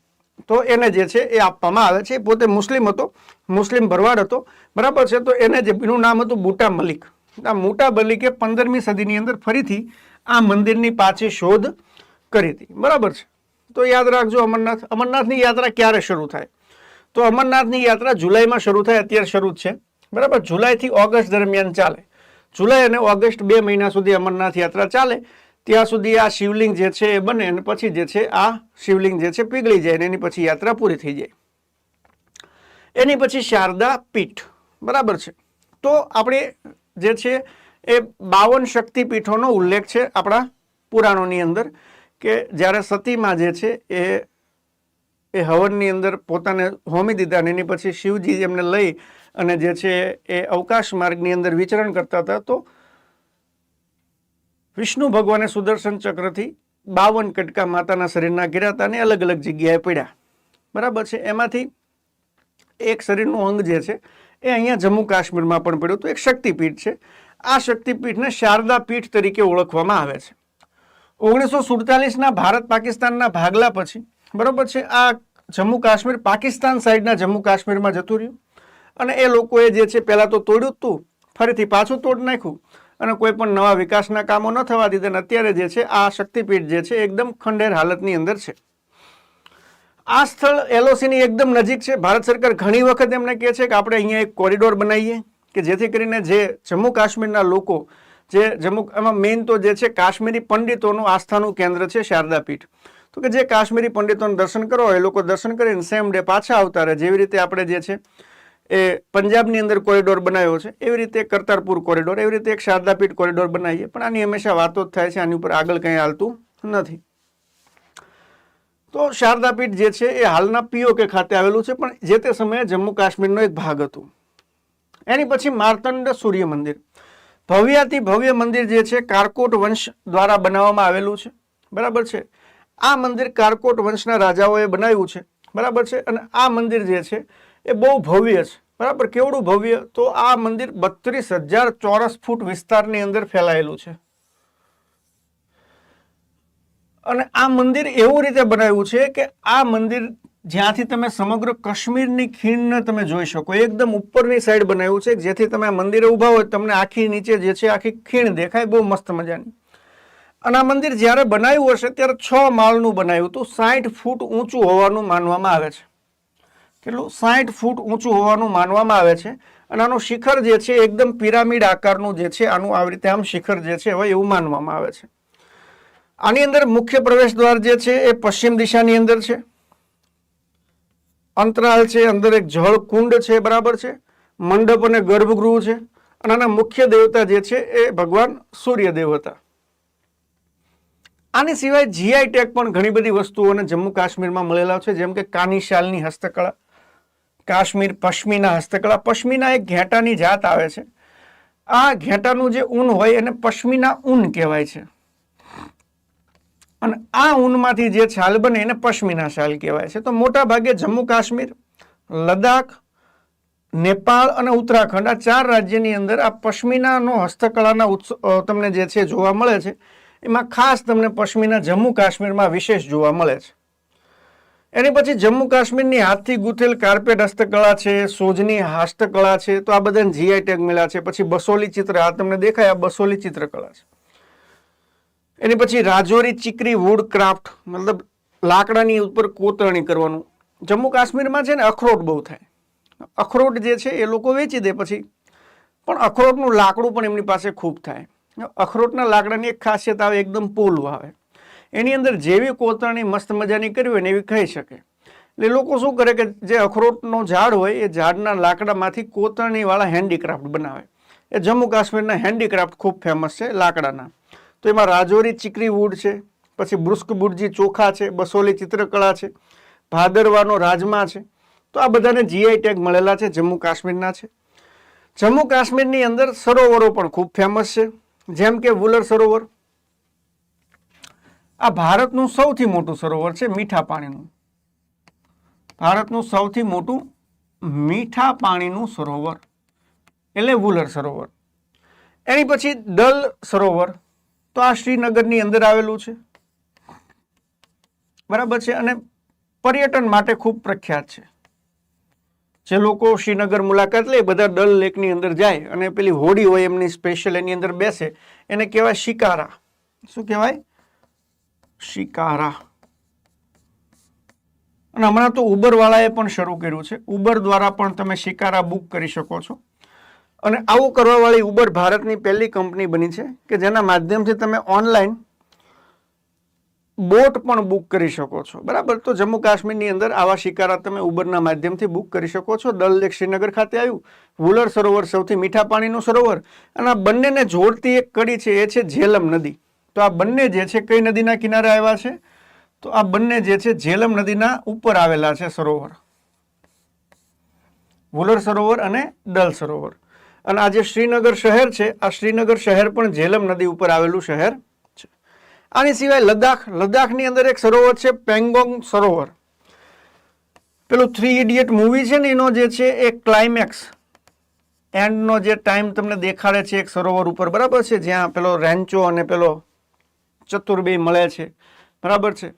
તો એને જે છે એ આપવામાં આવે છે. પોતે મુસ્લિમ હતો, મુસ્લિમ ભરવાડ હતો, બરાબર છે. તો એને જે એનું નામ હતું બુટા મલિક. આ બુટા મલિકે 15મી સદીની અંદર ફરીથી આ મંદિરની પાછી શોધ કરી હતી, બરાબર છે. તો યાદ રાખજો અમરનાથની યાત્રા ક્યારે શરૂ થાય? તો અમરનાથની યાત્રા જુલાઈમાં શરૂ થાય, અત્યારે શરૂ જ છે, બરાબર. જુલાઈથી ઓગસ્ટ દરમિયાન ચાલે. જુલાઈ અને ઓગસ્ટ 2 મહિના સુધી અમરનાથ યાત્રા ચાલે. ત્યાં સુધી આ શિવલિંગ જે છે એ બને અને પછી જે છે આ શિવલિંગ જે છે પીગળી જાય ને એની પછી યાત્રા પૂરી થઈ જાય. એની પછી શારદા પીઠ, બરાબર છે. તો આપણે જે છે એ 52 શક્તિપીઠોનો ઉલ્લેખ છે આપણા પુરાણોની અંદર કે જ્યારે સતીમાં જે છે એ હવનની અંદર પોતાને હોમી દીધા અને એની પછી શિવજી એમને લઈ અને જે છે એ અવકાશ માર્ગની અંદર વિચરણ કરતા હતા. તો વિષ્ણુ ભગવાને સુદર્શન ચક્રથી 52 કટકા માતાના શરીરના ઘેર્યા હતા અને અલગ અલગ જગ્યાએ પડ્યા, બરાબર છે. એમાંથી એક શરીરનું અંગ જે છે એ અહીંયા જમ્મુ કાશ્મીરમાં પણ પડ્યું હતું. એક શક્તિપીઠ છે. આ શક્તિપીઠને શારદા પીઠ તરીકે ઓળખવામાં આવે છે. 1947ના ભારત પાકિસ્તાનના ભાગલા પછી, બરાબર છે, આ જમ્મુ કાશ્મીર પાકિસ્તાન સાઈડના જમ્મુ કાશ્મીરમાં જતું રહ્યું અને એ લોકોએ જે છે પહેલાં તો તોડ્યું હતું, ફરીથી પાછું તોડ નાખ્યું અને કોઈ પણ નવા વિકાસના કામો ન થવા દીધા. અત્યારે જે છે આ શક્તિપીઠ જે છે એકદમ ખંડેર હાલતની અંદર છે. આ સ્થળ એલઓસીની એકદમ નજીક છે. ભારત સરકાર ઘણી વખત એમને કહે છે કે આપણે અહીંયા એક કોરિડોર બનાવીએ કે જેથી કરીને જે જમ્મુ કાશ્મીરના લોકો જે એમાં મેઇન તો જે છે કાશ્મીરી પંડિતોનું આસ્થાનું કેન્દ્ર છે શારદા પીઠ. તો કે જે કાશ્મીરી પંડિતોનું દર્શન કરો એ લોકો દર્શન કરીને સેમ ડે પાછા આવતા રહે. જેવી રીતે આપણે જે છે એ પંજાબની અંદર કોરિડોર બનાવ્યો છે એવી રીતે કરતારપુર કોરિડોર, એવી રીતે એક શારદાપીઠ કોરિડોર બનાવીએ. પણ આની હંમેશા વાતો જ થાય છે, આની ઉપર આગળ કંઈ હાલતું નથી. તો શારદાપીઠ જે છે એ હાલના પીઓકે ખાતે આવેલું છે પણ જે તે સમયે જમ્મુ કાશ્મીરનો એક ભાગ હતું. એની પછી માર્તંડ સૂર્ય મંદિર, ભવ્યાતિ ભવ્ય મંદિર જે છે કારકોટ વંશ દ્વારા બનાવવામાં આવેલું છે, બરાબર છે. આ મંદિર કારકોટ વંશના રાજાઓએ બનાવ્યું છે, બરાબર છે. અને આ મંદિર જે છે એ બહુ ભવ્ય છે, બરાબર. કેવડું ભવ્ય? તો આ મંદિર 32,000 ચોરસ ફૂટ વિસ્તારની અંદર ફેલાયેલું છે. અને આ મંદિર એવું રીતે બનાવ્યું છે કે આ મંદિર જ્યાંથી તમે સમગ્ર કાશ્મીરની ખીણને તમે જોઈ શકો, એકદમ ઉપરની સાઈડ બનાવ્યું છે જેથી તમે આ મંદિરે ઊભા હોય તમને આખી નીચે જે છે આખી ખીણ દેખાય, બહુ મસ્ત મજાની. અને આ મંદિર જ્યારે બનાવ્યું હશે ત્યારે 6 માળનું બનાવ્યું હતું. 60 ફૂટ ઊંચું હોવાનું માનવામાં આવે છે. કેટલું? 60 ફૂટ ઊંચું હોવાનું માનવામાં આવે છે. અને આનું શિખર જે છે એકદમ પિરામિડ આકારનું જે છે આનું આવી રીતે આમ શિખર જે છે હોય એવું માનવામાં આવે છે. આની અંદર મુખ્ય પ્રવેશ દ્વાર જે છે એ પશ્ચિમ દિશાની અંદર છે. અંતરાલ છે, અંદર એક જળ કુંડ છે, બરાબર છે. મંડપ અને ગર્ભગૃહ છે. અને આના મુખ્ય દેવતા જે છે એ ભગવાન સૂર્યદેવ હતા. આની સિવાય જીઆઈ ટેગ પણ ઘણી બધી વસ્તુઓને જમ્મુ કાશ્મીરમાં મળેલા છે, જેમ કે કાની શાલની હસ્તકળા, કાશ્મીર પશ્મિના હસ્તકળા. પશ્મિના એક ઘેટાની જાત આવે છે. આ ઘેટાનું જે ઊન હોય એને પશ્મિના ઊન કહેવાય છે. અને આ ઊનમાંથી જે છાલ બને એને પશ્મિના શાલ કહેવાય છે. તો મોટા ભાગે જમ્મુ કાશ્મીર, લદ્દાખ, નેપાળ અને ઉત્તરાખંડ આ 4 રાજ્યની અંદર આ પશ્મિનાનો હસ્તકળાના તમને જે છે જોવા મળે છે. એમાં ખાસ તમને પશ્મિના જમ્મુ કાશ્મીરમાં વિશેષ જોવા મળે છે, એની પછી જમ્મુ કાશ્મીરની હાથથી ગૂંથેલ કાર્પેટ હસ્તકળા છે, સોજની હસ્તકળા છે, તો આ બધાને જીઆઈ ટેગ મળ્યા છે. પછી બસોલી ચિત્ર, આ તમને દેખાય, આ બસોલી ચિત્રકળા છે. એની પછી રાજૌરી ચીકરી વુડ ક્રાફ્ટ, મતલબ લાકડાની ઉપર કોતરણી કરવાનું. જમ્મુ કાશ્મીરમાં છે ને અખરોટ બહુ થાય. અખરોટ જે છે એ લોકો વેચી દે પછી, પણ અખરોટનું લાકડું પણ એમની પાસે ખૂબ થાય. અખરોટના લાકડાની એક ખાસિયત આવે, એકદમ પોલું આવે. એની અંદર જેવી કોતરણી મસ્ત મજાની કરવી હોય ને એવી કહી શકે. એટલે લોકો શું કરે કે જે અખરોટનો ઝાડ હોય એ ઝાડના લાકડામાંથી કોતરણીવાળા હેન્ડીક્રાફ્ટ બનાવે. એ જમ્મુ કાશ્મીરના હેન્ડીક્રાફ્ટ ખૂબ ફેમસ છે લાકડાના. તો એમાં રાજૌરી ચીકરી વુડ છે, પછી બ્રુસ્કબુરજી ચોખા છે, બસોલી ચિત્રકળા છે, ભાદરવાનો રાજમા છે. તો આ બધાને જીઆઈ ટેગ મળેલા છે, જમ્મુ કાશ્મીરના છે. જમ્મુ કાશ્મીરની અંદર સરોવરો પણ ખૂબ ફેમસ છે, જેમ કે વુલર સરોવર. આ ભારતનું સૌથી મોટું સરોવર છે મીઠા પાણીનું. ભારતનું સૌથી મોટું મીઠા પાણીનું સરોવર એટલે વુલર સરોવર. એની પછી ડલ સરોવર, તો આ શ્રીનગરની અંદર આવેલું છે, બરાબર છે, અને પર્યટન માટે ખૂબ પ્રખ્યાત છે. જે લોકો શ્રીનગર મુલાકાત લે બધા ડલ લેકની અંદર જાય અને પેલી હોડી હોય એમની સ્પેશિયલ, એની અંદર બેસે, એને કહેવાય શિકારા. શું કહેવાય? શિકારા. અને હમણાં તો ઉબરવાળાએ પણ શરૂ કર્યું છે. ઉબર દ્વારા પણ તમે શિકારા બુક કરી શકો છો. અને આવું કરવાવાળી ઉબર ભારતની પહેલી કંપની બની છે કે જેના માધ્યમથી તમે ઓનલાઈન બોટ પણ બુક કરી શકો છો. બરાબર. તો જમ્મુ કાશ્મીરની અંદર આવા શિકારા તમે ઉબરના માધ્યમથી બુક કરી શકો છો. ડલ લેક શ્રીનગર ખાતે આવ્યું. વુલર સરોવર સૌથી મીઠા પાણીનું સરોવર, અને આ બંનેને જોડતી એક કડી છે એ છે ઝેલમ નદી. તો આ બંને જે છે કઈ નદીના કિનારે આવ્યા છે? તો આ બંને જે છે ઝેલમ નદીના ઉપર આવેલા છે સરોવર, વુલર સરોવર અને ડલ સરોવર. અને આ જે શ્રીનગર શહેર છે, આ શ્રીનગર શહેર પણ ઝેલમ નદી ઉપર આવેલું શહેર છે. આની સિવાય લદ્દાખ, લદ્દાખની અંદર એક સરોવર છે પેંગોંગ સરોવર. પેલું 3 ઇડિયટ મૂવી છે ને એનો જે છે એ ક્લાઇમેક્સ એન્ડનો જે ટાઈમ તમને દેખાડે છે એક સરોવર ઉપર, બરાબર છે, જ્યાં પેલો રેન્ચો અને પેલો ચતુર્બેય મળે છે, બરાબર છે,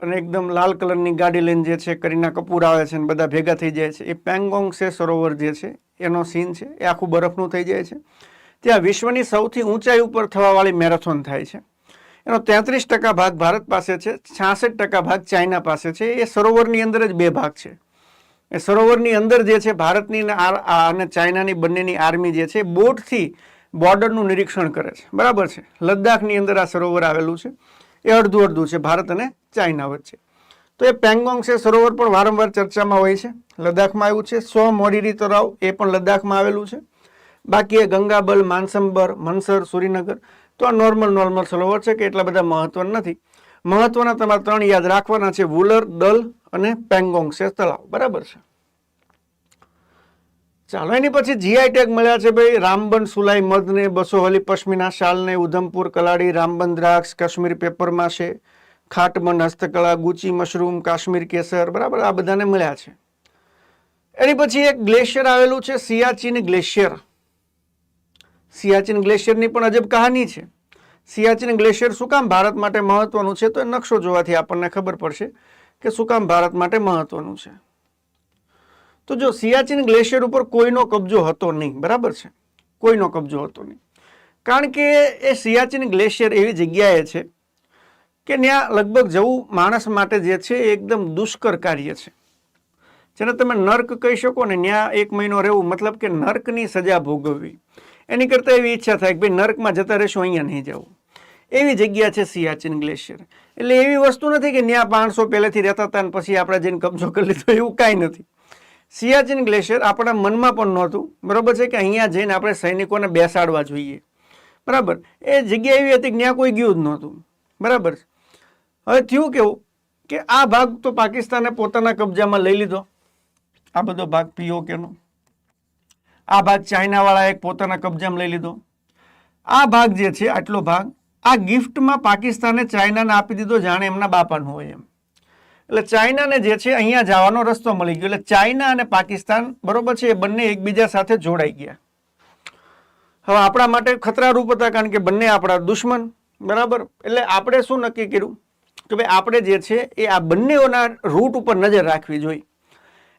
અને એકદમ લાલ કલરની ગાડી લઈને જે છે કરીના કપૂર આવે છે અને બધા ભેગા થઈ જાય છે. એ પેંગોંગ સે સરોવર જે છે એનો સીન છે. એ આખું બરફનું થઈ જાય છે. ત્યાં વિશ્વની સૌથી ઊંચાઈ ઉપર થવાવાળી મેરેથોન થાય છે. એનો 33% ભાગ ભારત પાસે છે, 66% ભાગ ચાઇના પાસે છે. એ સરોવરની અંદર જ 2 ભાગ છે. એ સરોવરની અંદર જે છે ભારતની અને ચાઇનાની બંનેની આર્મી જે છે બોટથી બોર્ડરનું નિરીક્ષણ કરે છે, બરાબર છે. લદ્દાખની અંદર આ સરોવર આવેલું છે. એ અડધું અડધું છે ભારત અને ચાઇના વચ્ચે. તો એ પેંગોંગ સે સરોવર પણ વારંવાર ચર્ચામાં હોય છે. લદ્દાખમાં આવ્યું છે. સો મોરીરી તળાવ એ પણ લદ્દાખમાં આવેલું છે. બાકી એ ગંગાબલ, માનસંબર, મનસર, સુરીનગર તો આ નોર્મલ સરોવર છે કે એટલા બધા મહત્વના નથી. મહત્વના તમારે 3 યાદ રાખવાના છે, વુલર, ડલ અને પેંગોંગ સે તળાવ, બરાબર છે. ચાલો, એની પછી જીઆઈ ટેગ મળ્યા છે ભાઈ રામબન સુલાઈ મધને, બસોહલી પશ્મિના શાલને, ઉધમપુર કલાડી, રામબન દ્રાક્ષ, કાશ્મીર પેપર માશે, ખાટમન હસ્તકળા, ગુચી મશરૂમ, કાશ્મીર કેસર, બરાબર, આ બધાને મળ્યા છે. એની પછી એક ગ્લેશિયર આવેલું છે સિયાચીન ગ્લેશિયર. સિયાચીન ગ્લેશિયરની પણ અજબ કહાની છે. સિયાચીન ગ્લેશિયર શું કામ ભારત માટે મહત્વનું છે? તો એ નકશો જોવાથી આપણને ખબર પડશે કે શું કામ ભારત માટે મહત્વનું છે. તો જો સિયાચીન ગ્લેશિયર ઉપર કોઈનો કબજો હતો નહીં, બરાબર છે, કોઈનો કબજો હતો નહીં. કારણ કે એ સિયાચીન ગ્લેશિયર એવી જગ્યાએ છે કે ત્યાં લગભગ જવું માણસ માટે જે છે એ એકદમ દુષ્કર કાર્ય છે. જેને તમે નર્ક કહી શકો ને, ત્યાં 1 મહિનો રહેવું મતલબ કે નર્કની સજા ભોગવવી. એની કરતાં એવી ઈચ્છા થાય કે ભાઈ નર્કમાં જતા રહેશું, અહીંયા નહીં જવું. એવી જગ્યા છે સિયાચીન ગ્લેશિયર. એટલે એવી વસ્તુ નથી કે ત્યાં 500 પહેલેથી રહેતા હતા અને પછી આપણે જઈને કબજો કરી લીધો, એવું કાંઈ નથી. સિયાચીન ગ્લેશિયર આપણા મનમાં પણ નહોતું, બરાબર છે, કે અહીંયા જઈને આપણે સૈનિકોને બેસાડવા જોઈએ, બરાબર. એ જગ્યા એવી હતી કે ત્યાં કોઈ ગયું જ નહોતું, બરાબર. હવે થયું કેવું કે આ ભાગ તો પાકિસ્તાને પોતાના કબજામાં લઈ લીધો, આ બધો ભાગ પીઓકેનો. આ ભાગ ચાઇનાવાળાએ પોતાના કબજામાં લઈ લીધો. આ ભાગ જે છે આટલો ભાગ આ ગિફ્ટમાં પાકિસ્તાને ચાઇનાને આપી દીધો, જાણે એમના બાપાનું હોય એમ. એટલે ચાઇનાને જે છે અહીંયા જવાનો રસ્તો મળી ગયો. એટલે ચાઇના અને પાકિસ્તાન, બરોબર છે, એ બંને એકબીજા સાથે જોડાઈ ગયા. હવે આપણા માટે ખતરારૂપ હતા કારણ કે બંને આપણા દુશ્મન, બરાબર. એટલે આપણે શું નક્કી કર્યું કે ભાઈ આપણે જે છે એ આ બંનેઓના રૂટ ઉપર નજર રાખવી જોઈએ.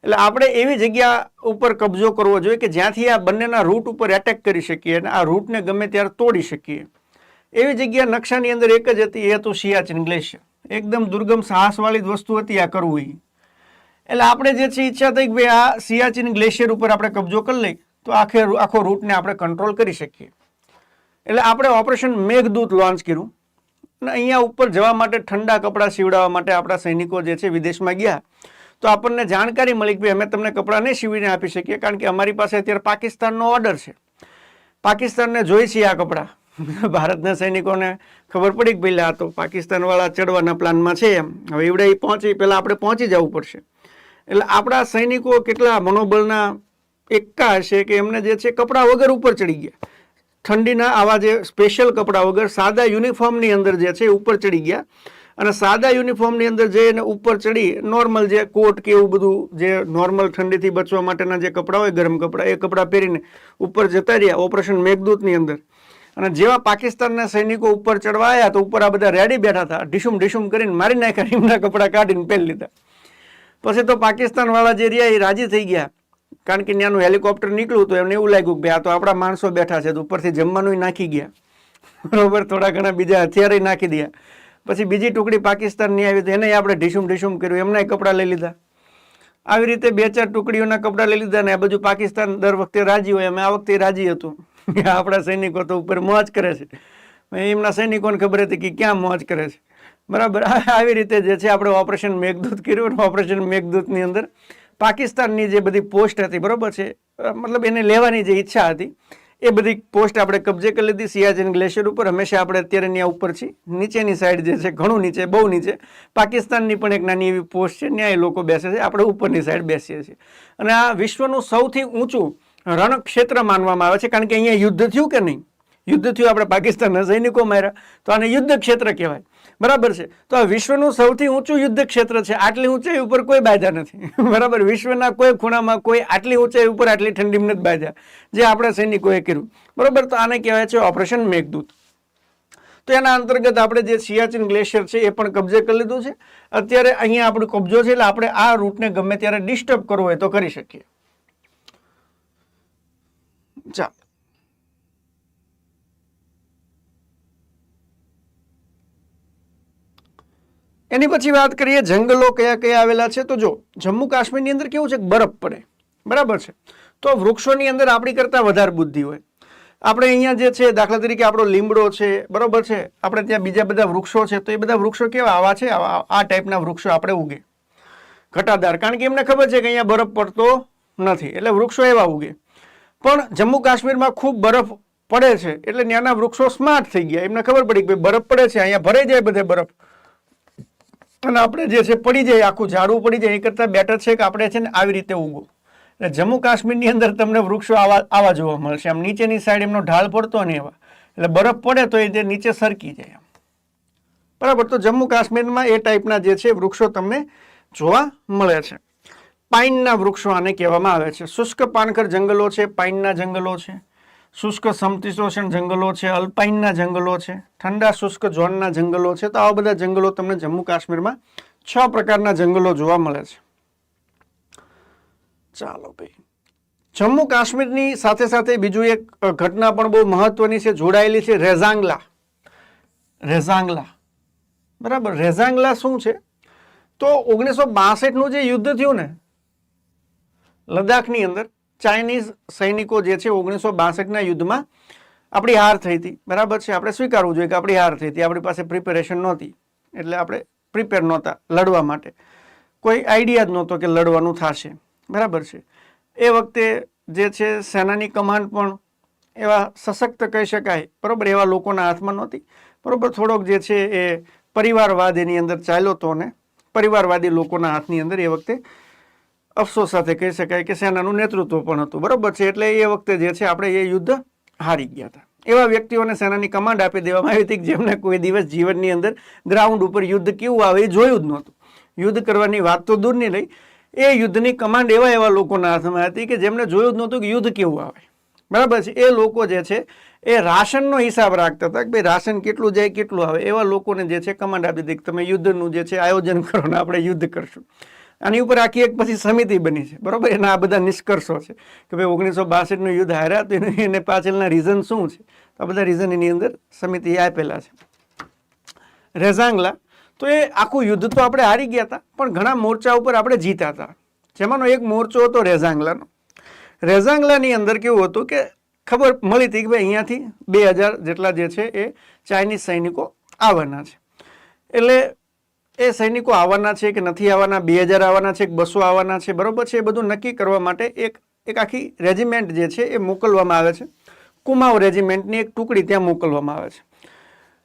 એટલે આપણે એવી જગ્યા ઉપર કબજો કરવો જોઈએ કે જ્યાંથી આ બંનેના રૂટ ઉપર એટેક કરી શકીએ અને આ રૂટને ગમે ત્યારે તોડી શકીએ. એવી જગ્યા નકશાની અંદર એક જ હતી, એ હતું સિયાચીન ગ્લેશિયર. એકદમ દુર્ગમ સાહસવાળી જ વસ્તુ હતી આ કરવું એ. એટલે આપણે જે છે ઈચ્છા થઈ કે ભાઈ આ સિયાચીન ગ્લેશિયર ઉપર આપણે કબજો કરી લઈએ તો આખો રૂટને આપણે કંટ્રોલ કરી શકીએ. એટલે આપણે ઓપરેશન મેઘદૂત લોન્ચ કર્યું અને અહીંયા ઉપર જવા માટે ઠંડા કપડાં સીવડાવવા માટે આપણા સૈનિકો જે છે વિદેશમાં ગયા. તો આપણને જાણકારી મળી કે ભાઈ અમે તમને કપડાં નહીં સીવીને આપી શકીએ, કારણ કે અમારી પાસે અત્યારે પાકિસ્તાનનો ઓર્ડર છે. પાકિસ્તાનને જોઈ છે આ કપડાં. ભારતના સૈનિકોને ખબર પડી કે ભાઈ આ તો પાકિસ્તાનવાળા ચડવાના પ્લાનમાં છે એમ. હવે એવડે પહોંચી પહેલાં આપણે પહોંચી જવું પડશે. એટલે આપણા સૈનિકો કેટલા મનોબળના એકા હશે કે એમને જે છે કપડાં વગર ઉપર ચડી ગયા. ઠંડીના આવા જે સ્પેશિયલ કપડાં વગર સાદા યુનિફોર્મની અંદર જે છે ઉપર ચડી ગયા. અને સાદા યુનિફોર્મની અંદર જઈને ઉપર ચડી નોર્મલ જે કોટ કે એવું બધું જે નોર્મલ ઠંડીથી બચવા માટેના જે કપડાં હોય ગરમ કપડાં, એ કપડાં પહેરીને ઉપર જતા રહ્યા ઓપરેશન મેઘદૂતની અંદર. અને જેવા પાકિસ્તાનના સૈનિકો ઉપર ચડવા આવ્યા તો ઉપર આ બધા રેડી બેઠા હતા, ઢીસુમ કરીને મારી નાખ્યા, એમના કપડાં કાઢીને પહેરી લીધા. પછી તો પાકિસ્તાનવાળા જે રહ્યા એ રાજી થઈ ગયા, કારણ કે ત્યાંનું હેલિકોપ્ટર નીકળ્યું તો એમને એવું લાગ્યું કે આ તો આપણા માણસો બેઠા છે, તો ઉપરથી જમવાનું નાખી ગયા. બરોબર, થોડા ઘણા બીજા હથિયાર નાખી દયા. પછી બીજી ટુકડી પાકિસ્તાનની આવી તો એને આપણે ઢીસુમ કર્યું, એમના કપડાં લઈ લીધા. આવી રીતે 2-4 ટુકડીઓના કપડાં લઈ લીધા. ને આ બાજુ પાકિસ્તાન દર વખતે રાજી હોય, અમે આ વખતે રાજી હતું. આપણા સૈનિકો તો ઉપર મોજ કરે છે. એમના સૈનિકોને ખબર હતી કે ક્યાં મોજ કરે છે. બરાબર, આવી રીતે જે છે આપણે ઓપરેશન મેઘદૂત કર્યું. ઓપરેશન મેઘદૂતની અંદર પાકિસ્તાનની જે બધી પોસ્ટ હતી, બરાબર છે, મતલબ એને લેવાની જે ઈચ્છા હતી એ બધી પોસ્ટ આપણે કબજે કરી લીધી. સિયાચીન ગ્લેશિયર ઉપર હંમેશા આપણે અત્યારે ત્યાં ઉપર છીએ, નીચેની સાઈડ જે છે ઘણું નીચે, બહુ નીચે પાકિસ્તાનની પણ એક નાની એવી પોસ્ટ છે, ત્યાં એ લોકો બેસે છે, આપણે ઉપરની સાઈડ બેસીએ છીએ. અને આ વિશ્વનું સૌથી ઊંચું રણક્ષેત્ર માનવામાં આવે છે, કારણ કે અહીંયા યુદ્ધ થયું કે નહીં, યુદ્ધ થયું, આપણે પાકિસ્તાનના સૈનિકો માર્યા, તો આને યુદ્ધ ક્ષેત્ર કહેવાય. બરાબર છે, તો આ વિશ્વનું સૌથી ઊંચું યુદ્ધ ક્ષેત્ર છે. આટલી ઊંચાઈ ઉપર કોઈ બાંધ્યા નથી. બરાબર, વિશ્વના કોઈ ખૂણામાં કોઈ આટલી ઊંચાઈ ઉપર આટલી ઠંડીમાં નથી બાંધ્યા જે આપણા સૈનિકોએ કર્યું. બરાબર, તો આને કહેવાય છે ઓપરેશન મેઘદૂત. તો એના અંતર્ગત આપણે જે સિયાચીન ગ્લેશિયર છે એ પણ કબજે કરી લીધું છે. અત્યારે અહીંયા આપણો કબજો છે, એટલે આપણે આ રૂટને ગમે ત્યારે ડિસ્ટર્બ કરવો હોય તો કરી શકીએ. ચાલો, એની પછી વાત કરીએ જંગલો કયા કયા આવેલા છે. તો જો જમ્મુ કાશ્મીરની અંદર કેવું છે, બરફ પડે, બરાબર છે, તો વૃક્ષોની અંદર આપણી કરતાં વધારે બુદ્ધિ હોય. આપણે અહીંયા જે છે દાખલા તરીકે આપણો લીમડો છે, બરાબર છે, આપણે ત્યાં બીજા બધા વૃક્ષો છે, તો એ બધા વૃક્ષો કેવા આવા છે, આ ટાઈપના વૃક્ષો આપણે ઉગે ઘટાદાર, કારણ કે એમને ખબર છે કે અહીંયા બરફ પડતો નથી, એટલે વૃક્ષો એવા ઉગે. પણ જમ્મુ કાશ્મીરમાં ખૂબ બરફ પડે છે, એટલે ત્યાંના વૃક્ષો સ્માર્ટ થઈ ગયા. એમને ખબર પડી કે બરફ પડે છે, અહીંયા ભરાઈ જાય બધે બરફ, અને આપણે જે છે પડી જાય, આખું ઝાડવું પડી જાય, એ કરતાં બેટર છે કે આપણે છે ને આવી રીતે ઉગો. એટલે જમ્મુ કાશ્મીરની અંદર તમને વૃક્ષો આવા જોવા મળશે, આમ નીચેની સાઈડ એમનો ઢાળ પડતો નહીં એવા, એટલે બરફ પડે તો એ જે નીચે સરકી જાય. બરાબર, તો જમ્મુ કાશ્મીરમાં એ ટાઈપના જે છે વૃક્ષો તમને જોવા મળે છે. પાઇનના વૃક્ષો આને કહેવામાં આવે છે. શુષ્ક પાનખર જંગલો છે, પાઇનના જંગલો છે, શુષ્ક સમશીતોષ્ણ જંગલો છે, અલ્પાઇનના જંગલો છે, ઠંડા શુષ્ક ઝોનના જંગલો છે. તો આવા બધા જંગલો તમને જમ્મુ કાશ્મીરમાં 6 પ્રકારના જંગલો જોવા મળે છે. ચાલો ભાઈ, જમ્મુ કાશ્મીરની સાથે સાથે બીજું એક ઘટના પણ બહુ મહત્વની છે, જોડાયેલી છે, રેઝાંગલા. બરાબર, રેઝાંગલા શું છે, તો 1962નું જે યુદ્ધ થયું ને લદ્દાખની અંદર, ચાઇનીઝ સૈનિકો જે છે 1962ના યુદ્ધમાં આપણી હાર થઈ હતી. બરાબર છે, આપણે સ્વીકારવું જોઈએ કે આપણી હાર થઈ હતી, આપણી પાસે પ્રિપેરેશન નહોતી, એટલે આપણે પ્રિપેર નહોતા લડવા માટે, કોઈ આઈડિયા જ નહોતો કે લડવાનું થશે. બરાબર છે, એ વખતે જે છે સેનાની કમાન્ડ પણ એવા સશક્ત કહી શકાય, બરાબર, એવા લોકોના હાથમાં નહોતી. બરાબર, થોડોક જે છે એ પરિવારવાદ એની અંદર ચાલ્યો હતો, અને પરિવારવાદી લોકોના હાથની અંદર એ વખતે અફસોસ સાથે કહી શકાય કે સેનાનું નેતૃત્વ પણ હતું. બરાબર છે, એટલે એ વખતે જે છે આપણે એ યુદ્ધ હારી ગયા હતા. એવા વ્યક્તિઓને સેનાની કમાન્ડ આપી દેવામાં આવી હતી કે જેમને કોઈ દિવસ જીવનની અંદર ગ્રાઉન્ડ ઉપર યુદ્ધ કેવું આવે એ જોયું જ નહોતું. યુદ્ધ કરવાની વાત તો દૂર નહીં રહી, એ યુદ્ધની કમાન્ડ એવા લોકોના હાથમાં હતી કે જેમને જોયું જ નહોતું કે યુદ્ધ કેવું આવે. બરાબર છે. એ લોકો જે છે એ રાશનનો હિસાબ રાખતા હતા કે ભાઈ રાશન કેટલું જાય કેટલું આવે. એવા લોકોને જે છે કમાન્ડ આપી દીધી કે તમે યુદ્ધનું જે છે આયોજન કરો ને આપણે યુદ્ધ કરશું. આની ઉપર આખી એક પછી સમિતિ બની છે, બરાબર. એના આ બધા નિષ્કર્ષો છે કે ભાઈ 1962નું યુદ્ધ હાર્યા તો એને પાછળના રીઝન શું છે. તો આ બધા રીઝન એની અંદર સમિતિએ આપેલા છે. રેઝાંગલા, તો એ આખું યુદ્ધ તો આપણે હારી ગયા હતા, પણ ઘણા મોરચા ઉપર આપણે જીતા હતા. જેમાંનો એક મોરચો હતો રેઝાંગલાનો. રેઝાંગલાની અંદર કેવું હતું કે ખબર મળી હતી કે ભાઈ અહીંયાથી 2000 જેટલા જે છે એ ચાઇનીઝ સૈનિકો આવવાના છે. એટલે એ સૈનિકો આવવાના છે કે નથી આવવાના, 2000 આવવાના છે કે 200 આવવાના છે, બરોબર છે, એ બધું નક્કી કરવા માટે એક આખી રેજિમેન્ટ જે છે એ મોકલવામાં આવે છે. કુમાઉ રેજિમેન્ટની એક ટુકડી ત્યાં મોકલવામાં આવે છે.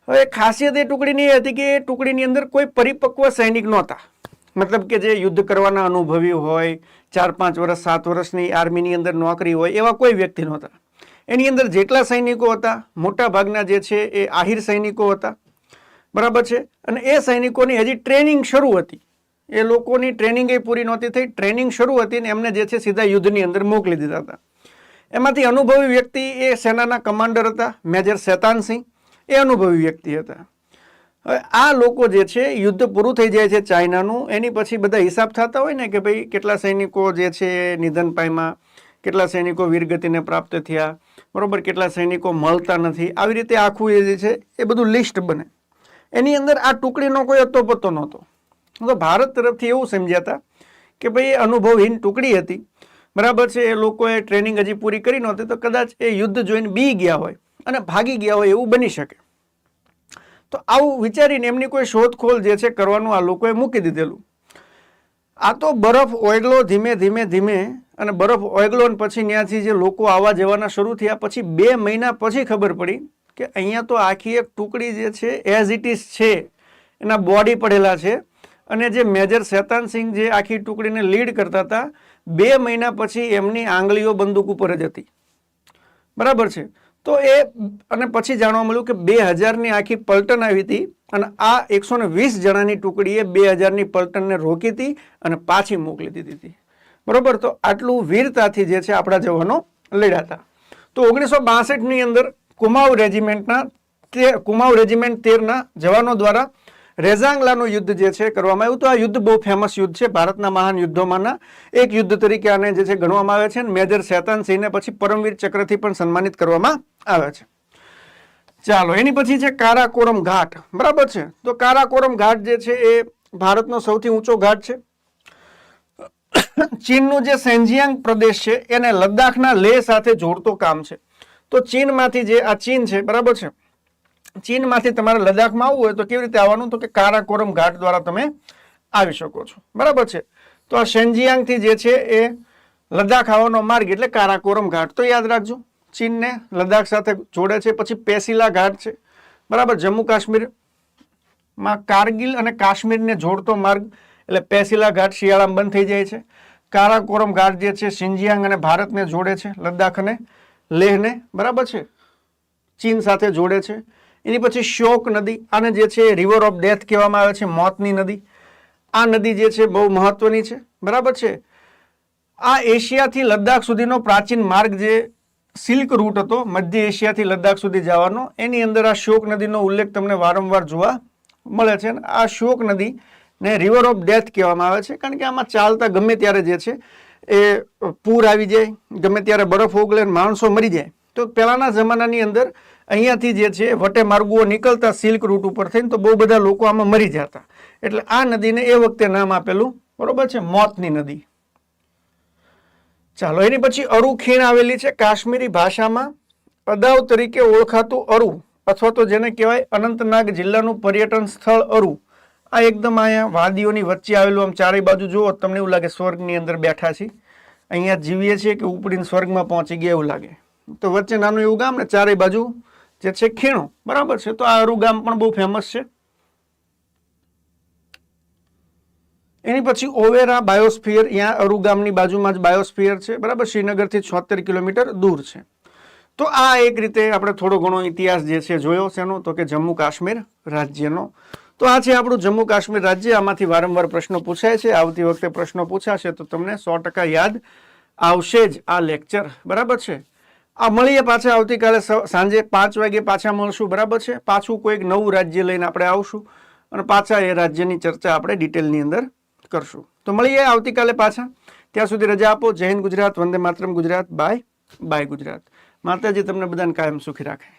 હવે ખાસિયત એ ટુકડીની એ હતી કે એ ટુકડીની અંદર કોઈ પરિપક્વ સૈનિક નહોતા. મતલબ કે જે યુદ્ધ કરવાના અનુભવી હોય, 4-5 વર્ષ 7 વર્ષની આર્મીની અંદર નોકરી હોય, એવા કોઈ વ્યક્તિ નહોતા. એની અંદર જેટલા સૈનિકો હતા મોટા ભાગના જે છે એ આહિર સૈનિકો હતા, બરાબર છે. અને એ સૈનિકોની હજી ટ્રેનિંગ શરૂ હતી. એ લોકોની ટ્રેનિંગ એ પૂરી નહોતી થઈ, ટ્રેનિંગ શરૂ હતી ને એમને જે છે સીધા યુદ્ધની અંદર મોકલી દીધા હતા. એમાંથી અનુભવી વ્યક્તિ એ સેનાના કમાન્ડર હતા, મેજર શેતાનસિંહ, એ અનુભવી વ્યક્તિ હતા. હવે આ લોકો જે છે યુદ્ધ પૂરું થઈ જાય છે ચાઇનાનું, એની પછી બધા હિસાબ થતા હોય ને કે ભાઈ કેટલા સૈનિકો જે છે નિધન પામ્યા, કેટલા સૈનિકો વીરગતિને પ્રાપ્ત થયા, બરોબર, કેટલા સૈનિકો મળતા નથી. આવી રીતે આખું એ જે છે એ બધું લિસ્ટ બને. એની અંદર આ ટુકડીનો કોઈ અતોપતો નહોતો. તો ભારત તરફથી એવું સમજ્યા હતા કે ભાઈ એ અનુભવહીન ટુકડી હતી, બરાબર છે. એ લોકોએ ટ્રેનિંગ હજી પૂરી કરી નહોતી, તો કદાચ એ યુદ્ધ જોઈને બી ગયા હોય અને ભાગી ગયા હોય એવું બની શકે. તો આવું વિચારીને એમની કોઈ શોધખોળ જે છે કરવાનું આ લોકોએ મૂકી દીધેલું. આ તો બરફ ઓગળો ધીમે ધીમે ધીમે, અને બરફ ઓગળો પછી ત્યાંથી જે લોકો આવવા જવાના શરૂ થયા પછી 2 મહિના પછી ખબર પડી કે અહીંયા તો આખી એક ટુકડી જે છે એઝ ઇટ ઇઝ છે, એના બોડી પડેલા છે. અને જે મેજર શેતાનસિંહ જે આખી ટુકડીને લીડ કરતા હતા, 2 મહિના પછી એમની આંગળીઓ બંદૂક ઉપર જ હતી, બરાબર છે. તો એ અને પછી જાણવા મળ્યું કે 2000ની આખી પલટન આવી હતી અને આ 120 જણાની ટુકડીએ 2000ની પલટનને રોકી હતી અને પાછી મોકલી દીધી હતી, બરોબર. તો આટલું વીરતાથી જે છે આપણા જવાનો લડ્યા હતા. તો 1962ની અંદર કુમાઉ રેજિમેન્ટ 13ના જવાનો દ્વારા રેઝાંગલાનું યુદ્ધ જે છે કરવામાં આવ્યું. તો આ યુદ્ધ બહુ ફેમસ યુદ્ધ છે, ભારતના મહાન યુદ્ધોમાંના એક યુદ્ધ તરીકે આને જે છે ગણવામાં આવે છે. મેજર શેતાનસિંહને પછી પરમવીર ચક્રથી પણ સન્માનિત કરવામાં આવે છે. ચાલો, એની પછી છે કારાકોરમ ઘાટ, બરાબર છે. તો કારાકોરમ ઘાટ જે છે એ ભારતનો સૌથી ઊંચો ઘાટ છે. ચીનનું જે શેન્જિયાંગ પ્રદેશ છે એને લદ્દાખના લેહ સાથે જોડતો કામ છે. તો ચીનમાંથી જે આ ચીન છે, બરાબર છે, ચીનમાંથી તમારે લદ્દાખમાં આવવું હોય તો કેવી રીતે આવવાનું, તો કે કારાકોરમ ઘાટ દ્વારા તમે આવી શકો છો, બરાબર છે. તો આ શેન્જિયાંગથી જે છે એ લદ્દાખ આવવાનો માર્ગ એટલે કારાકોરમ ઘાટ. તો યાદ રાખજો, ચીનને લદ્દાખ સાથે જોડે છે. પછી પેસિલા ઘાટ છે, બરાબર, જમ્મુ કાશ્મીરમાં કારગિલ અને કાશ્મીરને જોડતો માર્ગ એટલે પેસિલા ઘાટ શિયાળામાં બંધ થઈ જાય છે. કારાકોરમ ઘાટ જે છે શિન્જિયાંગ અને ભારતને જોડે છે, લદ્દાખ અને લેહને, બરાબર છે, ચીન સાથે જોડે છે. એની પછી શ્યોક નદી, આને જે છે રિવર ઓફ ડેથ કહેવામાં આવે છે, મોતની નદી. આ નદી જે છે બહુ મહત્વની છે, બરાબર છે. આ એશિયાથી લદ્દાખ સુધીનો પ્રાચીન માર્ગ જે સિલ્ક રૂટ હતો, મધ્ય એશિયાથી લદ્દાખ સુધી જવાનો, એની અંદર આ શ્યોક નદીનો ઉલ્લેખ તમને વારંવાર જોવા મળે છે. આ શ્યોક નદીને રિવર ઓફ ડેથ કહેવામાં આવે છે, કારણ કે આમાં ચાલતા ગમે ત્યારે જે છે એ પૂર આવી જાય, ગમે ત્યારે બરફ ઓગળે, માણસો મરી જાય. તો પહેલાના જમાનાની અંદર અહીંયાથી જે છે વટે માર્ગો નીકળતા સિલ્ક રૂટ ઉપર થઈને, તો બહુ બધા લોકો આમાં મરી જતા. એટલે આ નદીને એ વખતે નામ આપેલું, બરોબર છે, મોતની નદી. ચાલો, એની પછી અરુ ખીણ આવેલી છે. કાશ્મીરી ભાષામાં અદાવ તરીકે ઓળખાતું અરુ, અથવા તો જેને કહેવાય અનંતનાગ જિલ્લાનું પર્યટન સ્થળ અરુ. આ એકદમ અહીંયા વાદીઓની વચ્ચે આવેલું, આમ ચારે બાજુ જુઓ તમને એવું લાગે સ્વર્ગની અંદર બેઠા છીએ, અહીંયા જીવીએ છીએ કે ઉપડીને સ્વર્ગમાં પહોંચી ગયા એવું લાગે. તો વચ્ચે નાનું એવું ગામ ને ચારે બાજુ જે છે ખીણો, બરાબર છે. તો આ અરુ ગામ પણ બહુ ફેમસ છે. એની પછી ઓવેરા બાયોસ્ફિયર, અહીંયા અરુ ગામની બાજુમાં જ બાયોસ્ફિયર છે, બરાબર, શ્રીનગરથી 76 કિલોમીટર દૂર છે. તો આ એક રીતે આપણે થોડો ઘણો ઇતિહાસ જે છે જોયો છે એનો, તો કે જમ્મુ કાશ્મીર રાજ્યનો. તો આ છે આપણું જમ્મુ કાશ્મીર રાજ્ય. આમાંથી વારંવાર પ્રશ્નો પૂછાય છે, આવતી વખતે પ્રશ્નો પૂછાશે તો તમને 100% યાદ આવશે જ આ લેક્ચર, બરાબર છે. આ મળીએ પાછા આવતીકાલે સાંજે 5 વાગે પાછા મળશું, બરાબર છે. પાછું કોઈક નવું રાજ્ય લઈને આપણે આવશું અને પાછા એ રાજ્યની ચર્ચા આપણે ડિટેલની અંદર કરશું. તો મળીએ આવતીકાલે પાછા. ત્યાં સુધી રજા આપો. જય હિન્દ ગુજરાત, વંદે માતરમ ગુજરાત, બાય બાય ગુજરાત. માતાજી તમને બધાને કાયમ સુખી રાખે.